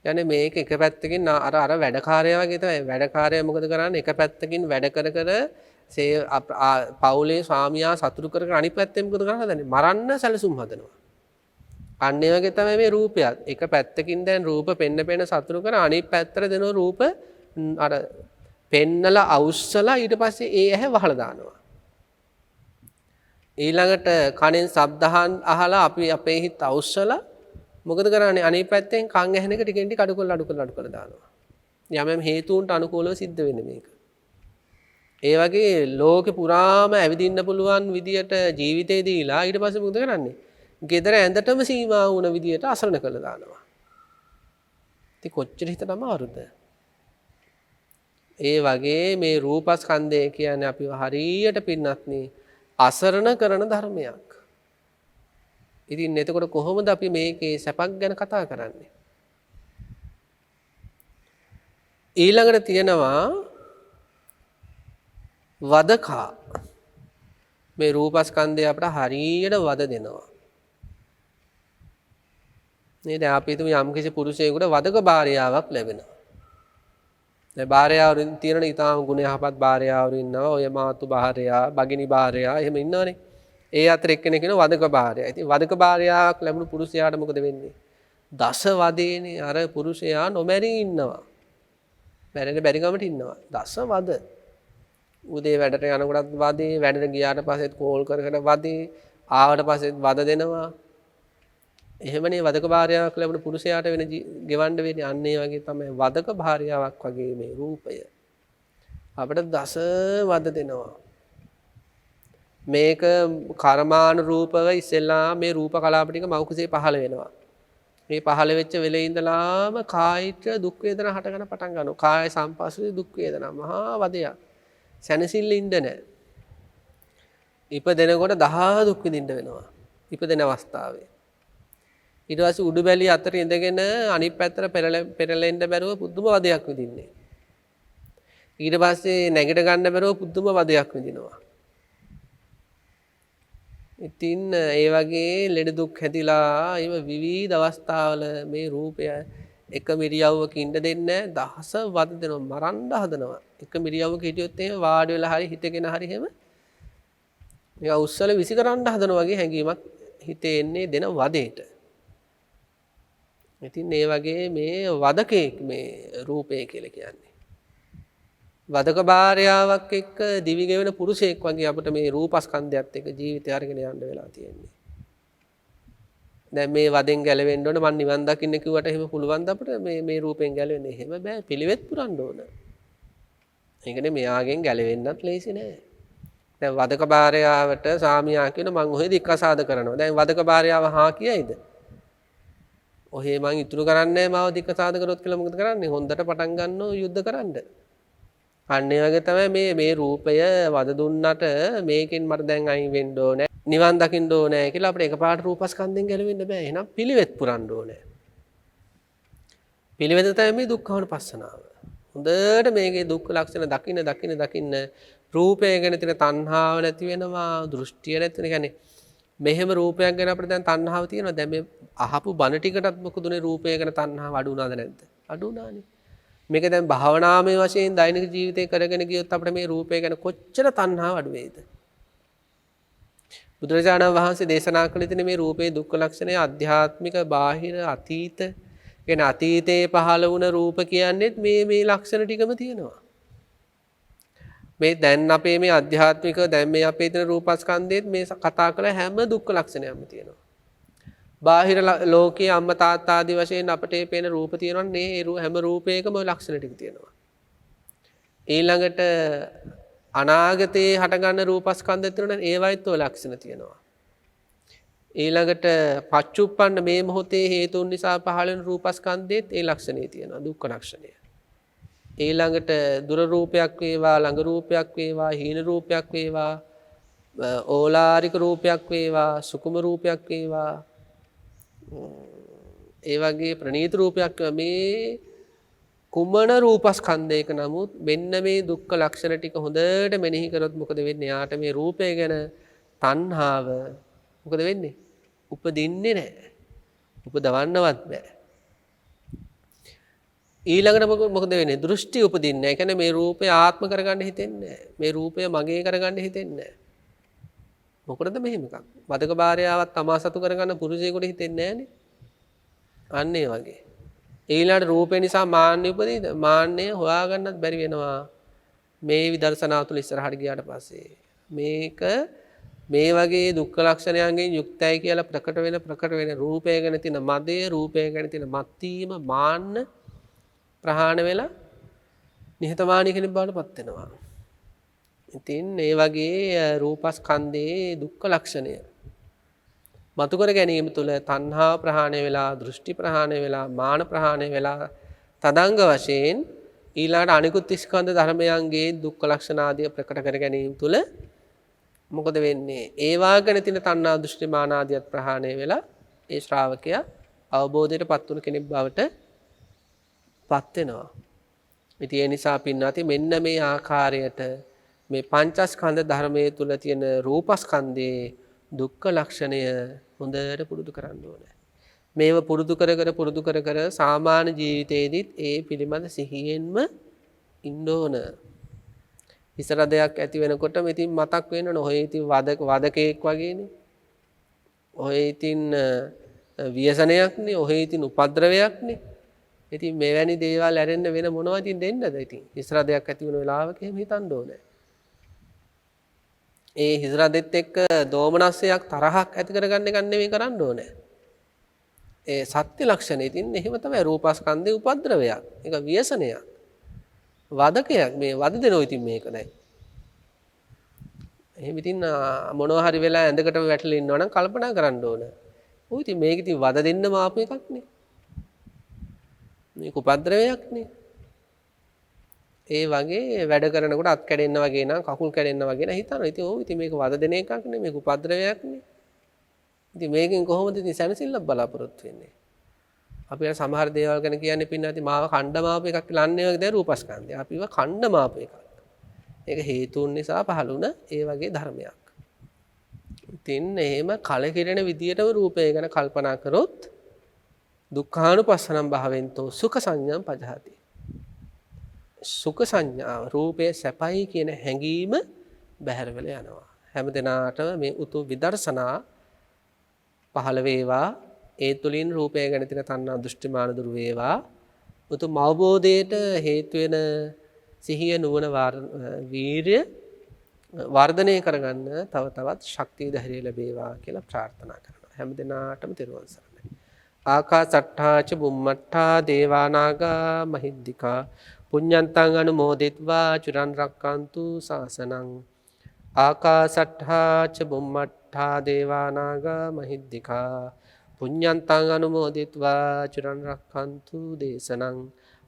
යන්නේ මේක එක පැත්තකින් අර වැඩකාරයා වගේ තමයි. වැඩකාරයා මොකද කරන්නේ? එක පැත්තකින් වැඩ කර පවුලේ ස්වාමියා සතුටු කර අනිත් පැත්තෙන් මොකද කරන්නේ? මරන්න සැලසුම් හදනවා. අන්න ඒ වගේ තමයි මේ රූපයත්. එක පැත්තකින් දැන් රූප පෙන්න සතුටු කර අනිත් පැත්තට දෙන රූප අර පෙන්නලා අවුස්සලා ඊට පස්සේ ඒ ඇහැ වහලා දානවා. ඊළඟට කනෙන් ශබ්ද අහලා අපි අපේ හිත අවුස්සලා මොකද කරන්නේ? අනිත් පැත්තෙන් කන් ඇහෙන එක ටිකෙන් ටික අඩු කරලා දානවා. යම් හේතුන්ට අනුකූලව සිද්ධ වෙන්නේ මේක. ඒ වගේ ලෝකෙ පුරාම ඇවිදින්න පුළුවන් විදියට ජීවිතේ දීලා ඊට පස්සේ මොකද කරන්නේ? ගෙදර ඇඳටම සීමා වුණ විදියට අසරණ කරලා දානවා. ඉතින් කොච්චර හිතට අමාරුද? ඒ වගේ මේ රූපස්කන්ධය කියන්නේ අපිව හරියට පින්නත්නි අසරණ කරන ධර්මයක්. ඉතින් එතකොට කොහොමද අපි මේකේ සැපක් ගැන කතා කරන්නේ? ඊළඟට තියෙනවා වදකා. මේ රූපස්කන්ධය අපට හරියට වද දෙනවා. නේද? අපි හිතමු යම්කිසි පුරුෂයෙකුට වදක භාර්යාවක් ලැබෙනවා. දැන් භාර්යාවරින් තියෙන ඊටාම ගුණ යහපත් භාර්යාවරු ඉන්නවා. ඔය මාතු භාර්යා, භගිනි භාර්යා එහෙම ඉන්නවනේ. ඒ අතර එක්කෙනෙක් කියන වදක භාර්යා. ඉතින් වදක භාර්යාවක් ලැබුණු පුරුෂයාට මොකද වෙන්නේ? දස වදේනේ අර පුරුෂයා නොමැරී ඉන්නවා. මැරෙන්න බැරි ගමට ඉන්නවා. දස වද. උදේ වැඩට යනකොටත් වදේ, වැඩට ගියාට පස්සෙත් කෝල් කර වදේ, ආවට පස්සෙත් වද දෙනවා. එහෙමනේ වදක භාර්යාවක් ලැබුණු පුරුෂයාට වෙන ගෙවන්න වෙන්නේ. අන්න ඒ වගේ තමයි වදක භාර්යාවක් වගේ මේ රූපය. අපිට දස වද දෙනවා. මේක කර්මානුරූපව ඉස්සෙල්ලා මේ රූප කලාප ටික මෞකසේ පහළ වෙනවා. මේ පහළ වෙච්ච වෙලේ ඉඳලාම කායික දුක් වේදනා හට ගන්න පටන් ගන්නවා. කාය සංපස්සේ දුක් වේදනා මහා වදයක්. සැනසෙල්ල ඉන්න නැහැ. ඉපදෙනකොට 10 දුක් විඳින්න වෙනවා. ඉපදෙන අවස්ථාවේ. ඊට පස්සේ උඩු බැලිය අතර ඉඳගෙන අනිත් පැත්තට පෙරලෙන්න බැරුව පුදුම වදයක් විඳින්නේ. ඊට පස්සේ නැගිට ගන්න බැරුව පුදුම වදයක් විඳිනවා. ඉතින් ඒ වගේ ලෙඩ දුක් හැදිලා ඒව විවිධ අවස්ථාවල මේ රූපය එක මිරියව්වක ඉන්න දෙන්නේ දහස වද දෙනවා මරන්න හදනවා. එක මිරියව්වක හිටියොත් එහෙම වාඩි වෙලා හරි හිටගෙන හරි එහෙම මේවා උස්සල විසි කරන්න හදනවා වගේ හැඟීමක් හිතේ එන්නේ දෙන වදේට. ඉතින් ඒ වගේ මේ වදකේ මේ රූපය කියලා කියන්නේ. වදක භාර්යාවක් එක්ක දිවි ගෙවන පුරුෂයෙක් වගේ අපිට මේ රූපස්කන්ධයත් එක්ක ජීවිතය අරගෙන යන්න වෙලා තියෙන්නේ. දැන් මේ වදෙන් ගැලවෙන්න ඕන මං නිවන් දකින්න කිව්වට එහෙම පුළුවන් ද අපිට මේ රූපෙන් ගැලවෙන්න? එහෙම බෑ. පිළිවෙත් පුරන්න ඕන. ඒකනේ මෙයාගෙන් ගැලවෙන්නත් ලේසි නෑ. දැන් වදක භාර්යාවට සාමියා කියන මං ඔහෙ දික්කසාද කරනවා. දැන් වදක භාර්යාව හා කියයිද? ඔහේ මං ඉතුරු කරන්නේ මාව දික්කසාද කරොත් කියලා මොකද කරන්නේ? හොන්දට පටන් ගන්නෝ යුද්ධ කරන්න. අන්න ඒ වගේ තමයි මේ රූපය වද දුන්නට මේකෙන් මට දැන් අයින් වෙන්න ඕනේ. නිවන් දකින්න ඕනේ කියලා අපිට එකපාරට රූපස්කන්ධෙන් ගැලවෙන්න බෑ. එහෙනම් පිළිවෙත් පුරන්න ඕනේ. පිළිවෙත තමයි මේ දුක්ඛානුපස්සනාව. හොඳට මේකේ දුක්ඛ ලක්ෂණ දකින්න රූපය ගැන තියෙන තණ්හාව නැති වෙනවා, දෘෂ්ටිය නැති වෙන. කියන්නේ මෙහෙම රූපයක් ගැන අපිට දැන් තණ්හාව තියෙනවා. දැන් මේ අහපු බණ ටිකටත් මොකදුනේ රූපය ගැන තණ්හාව අඩු වුණාද නැද්ද? අඩු වුණානේ. මේක දැන් භාවනාමය වශයෙන් දෛනික ජීවිතේ කරගෙන ගියොත් අපිට මේ රූපය ගැන කොච්චර තණ්හාව අඩු වේද? බුදුරජාණන් වහන්සේ දේශනා කළ තියෙන මේ රූපේ දුක්ඛ ලක්ෂණය ආධ්‍යාත්මික, බාහිර, අතීත කියන්නේ අතීතයේ පහළ වුණ රූප කියන්නේත් මේ ලක්ෂණ ටිකම තියෙනවා. මේ දැන් අපේ මේ අධ්‍යාත්මික දැන් මේ අපේ තියෙන රූපස්කන්ධයේත් මේ කතා කළ හැම දුක්ඛ ලක්ෂණයක්ම තියෙනවා. බාහිර ලෝකයේ අම්මා තාත්තා ආදී වශයෙන් අපට පේන රූප තියෙනවනේ ඒ හැම රූපයකම ওই ලක්ෂණ ටික තියෙනවා. ඊළඟට අනාගතයේ හටගන්න රූපස්කන්ධ තියෙනවනේ ඒවයිත් ওই ලක්ෂණ තියෙනවා. ඊළඟට පච්චුප්පන්න මේ මොහොතේ හේතුන් නිසා පහළ වෙන රූපස්කන්ධයේත් ඒ ලක්ෂණේ තියෙනවා දුක්ඛ ලක්ෂණය. ඊළඟට දුර රූපයක් වේවා ළඟ රූපයක් වේවා හීන රූපයක් වේවා ඕලාරික රූපයක් වේවා සුකුම රූපයක් වේවා ඒ වගේ ප්‍රණීත රූපයක් මේ කුමන රූපස්කන්ධයක නමුත් මෙන්න මේ දුක්ඛ ලක්ෂණ ටික හොඳට මෙනෙහි කරොත් මොකද වෙන්නේ? යාට මේ රූපය ගැන තණ්හාව මොකද වෙන්නේ? උපදින්නේ නැහැ. උපදවන්නවත් බෑ. ඊළඟට මොකද වෙන්නේ? දෘෂ්ටි උපදින්නේ නැහැ. ඒ කියන්නේ මේ රූපය ආත්ම කරගන්න හිතෙන්නේ නැහැ. මේ රූපය මගේ කරගන්න හිතෙන්නේ නැහැ. මොකටද මෙහෙම එකක්? වදක භාර්යාවක් තමා සතු කරගන්න පුරුෂයෙකුට හිතෙන්නේ නැහනේ. අන්න ඒ වගේ. ඊළඟට රූපේ නිසා මාන්නය උපදිනද? මාන්නය හොයාගන්නත් බැරි වෙනවා. මේ විදර්ශනාව තුළ ඉස්සරහට ගියාට පස්සේ මේක මේ වගේ දුක්ඛ ලක්ෂණයන්ගෙන් යුක්තයි කියලා ප්‍රකට වෙන රූපය ගැන තියෙන මදය, රූපය ගැන තියෙන මත්වීම, මාන්න ප්‍රහාණ වෙලා නිහතමානී කෙනෙක් බවට පත් වෙනවා. ඉතින් මේ වගේ රූපස්කන්ධයේ දුක්ඛ ලක්ෂණය මතු කර ගැනීම තුළ තණ්හා ප්‍රහාණය වෙලා, දෘෂ්ටි ප්‍රහාණය වෙලා, මාන ප්‍රහාණය වෙලා තදංග වශයෙන් ඊළාට අනිකුත් ස්කන්ධ ධර්මයන්ගේ දුක්ඛ ලක්ෂණ ආදිය ප්‍රකට කර ගැනීම තුළ මොකද වෙන්නේ? ඒවා ගැන තියෙන තණ්හා දෘෂ්ටි මාන ආදියත් ප්‍රහාණය වෙලා ඒ ශ්‍රාවකයා අවබෝධයට පත් වුණු කෙනෙක් බවට පත් වෙනවා. ඉතින් ඒ නිසා පින්නාති මෙන්න මේ ආකාරයට මේ පංචස්කන්ධ ධර්මයේ තුල තියෙන රූපස්කන්ධයේ දුක්ඛ ලක්ෂණය හොඳට පුරුදු කරන්න ඕනේ. මේව පුරුදු කර සාමාන්‍ය ජීවිතේදීත් ඒ පිළිබඳ සිහියෙන්ම ඉන්න ඕන. ඉස්සර දෙයක් ඇති වෙනකොටම ඉතින් මතක් වෙනවනේ. ඔය ඉතින් වදකෙක් වගේනේ. ඔය ඉතින් ව්‍යසනයක්නේ. ඔය ඉතින් උපද්‍රවයක්නේ. ඉතින් මෙවැනි දේවල් ඇරෙන්න වෙන මොනවද ඉතින් දෙන්නද? ඉතින් ඉස්සර දෙයක් ඇති වෙන වෙලාවක එහෙම හිතන්න ඕනේ. ඒ හිස්රදෙත් එක්ක දෝමනස්සයක් තරහක් ඇති කරගන්න එක නෙමෙයි කරන්න ඕනේ. ඒ සත්‍ය ලක්ෂණය ඉතින් එහෙම තමයි රූපස්කන්ධේ උපද්‍රවයක්. ඒක ව්‍යසනයක්. වදකයක් මේ වද දෙනෝ ඉතින් මේක දැන්. එහෙම ඉතින් මොනවා හරි වෙලා ඇඳකට වැටලා ඉන්නවා නම් කල්පනා කරන්න ඕන. ඔය ඉතින් මේක ඉතින් වද දෙන්නම ආපු එකක් නේ. මේක උපද්‍රවයක් නේ. ඒ වගේ වැඩ කරනකොට අත් කැඩෙන්න වගේ නම් කකුල් කැඩෙන්න වගේ නම් හිතනවා. ඉතින් ඕ ඉතින් මේක වද දෙන එකක් නේ. මේක උපද්‍රවයක් නේ. ඉතින් මේකෙන් කොහොමද ඉතින් සැනසෙල්ලක් බලාපොරොත්තු වෙන්නේ? අපි අර සමහර දේවල් ගැන කියන්නේ පින්නati මාව ඛණ්ඩමාප එකක් කියලා අන්නේ වගේ දැන් රූපස්කන්ධය. අපිව ඛණ්ඩමාප එකක්. ඒක හේතුන් නිසා පහළ වුණ ඒ වගේ ධර්මයක්. ඉතින් එහෙම කලකිරෙන විදියටම රූපය ගැන කල්පනා කරොත් දුක්ඛානුපස්සනම් භාවෙන්තෝ සුඛ සංඥාම් පජහති. සුඛ සංඥාව රූපය සැපයි කියන හැඟීම බැහැර වෙලා යනවා. හැමදෙනාටම මේ උතුම් විදර්ශනා පහළ වේවා. ඒ තුලින් රූපය ගැන තියෙන තණ්හා දෘෂ්ටිමාන දුරු වේවා. උතුම් අවබෝධයට හේතු වෙන සිහිය නුවණ වීර්ය වර්ධනය කරගන්න තව තවත් ශක්තිය ධෛර්යය ලැබේවා කියලා ප්‍රාර්ථනා කරනවා. හැමදෙනාටම තෙරුවන් සරණයි. ආකාසට්ඨා ච බුම්මට්ඨා දේවානාගා මහිද්దికා පුඤ්ඤන්තං අනුමෝදිත्वा චිරන් රක්칸තු ශාසනං. ආකාසට්ඨා ච බුම්මට්ඨා දේවානාගා මහිද්దికා පුඤ්ඤන්තං අනුමෝදිත्वा චිරන් රක්칸තු දේශනං.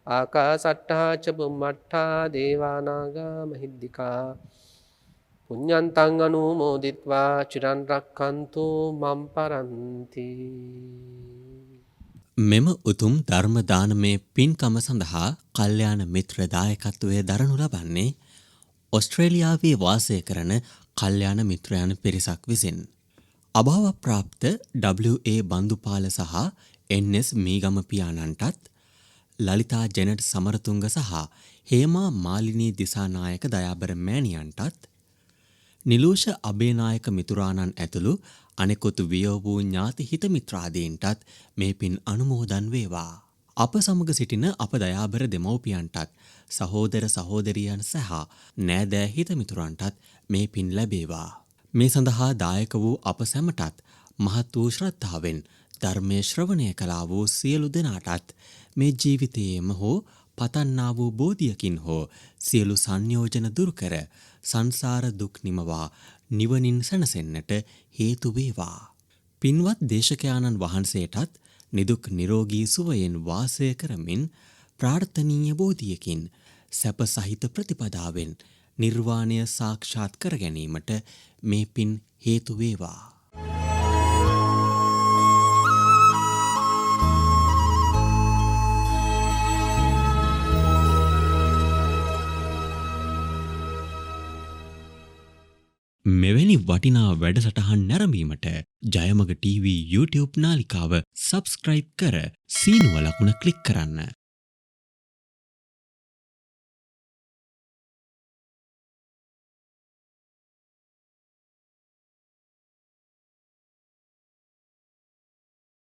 ආකාසට්ඨා ච බුම්මට්ඨා දේවානාගා මහිද්దికා පුඤ්ඤන්තං අනුමෝදිත्वा චිරන් රක්칸තු මම් පරන්ති. මෙම උතුම් ධර්ම දානමය පින්කම සඳහා කල්යාණ මිත්‍ර දායකත්වයේ දරනු ලබන්නේ ඔස්ට්‍රේලියාවේ වාසය කරන කල්යාණ මිත්‍රයන් පිරිසක් විසින්. අභාව ප්‍රාප්ත W.A. බන්දුපාල සහ N.S. මීගම පියාණන්ටත් ලලිතා ජෙනට් සමරතුංග සහ හේමා මාලිනී දිසානායක දයාබර මෑණියන්ටත් නිලූෂ අබේනායක මිතුරාණන් ඇතුළු අනෙකුත් වියෝ වූ ඥාති හිත මිත්‍රාදීන්ටත් මේ පින් අනුමෝදන් වේවා. අප සමග සිටින අප දයාබර දෙමව්පියන්ටත් සහෝදර සහෝදරියන් සහ නෑදෑ හිතමිතුරන්ටත් මේ පින් ලැබේවා. මේ සඳහා දායක වූ අප සැමටත් මහත් වූ ශ්‍රද්ධාවෙන් ධර්මය ශ්‍රවණය කළා වූ සියලු දෙනාටත් මේ ජීවිතයේම හෝ පතන්නා වූ බෝධියකින් හෝ සියලු සංයෝජන දුරු කර සංසාර දුක් නිමවා නිවනින් සැනසෙන්නට හේතු වේවා. පින්වත් දේශකයාණන් වහන්සේටත් නිදුක් නිරෝගී සුවයෙන් වාසය කරමින් ප්‍රාර්ථනීය බෝධියකින් සැප සහිත ප්‍රතිපදාවෙන් නිර්වාණය සාක්ෂාත් කර ගැනීමට මේ පින් හේතු වේවා. මෙවැනි වටිනා වැඩසටහන් නැරඹීමට ජයමග TV YouTube නාලිකාව සබස්ක්‍රයිබ් කර සීනුව ලකුණ ක්ලික් කරන්න.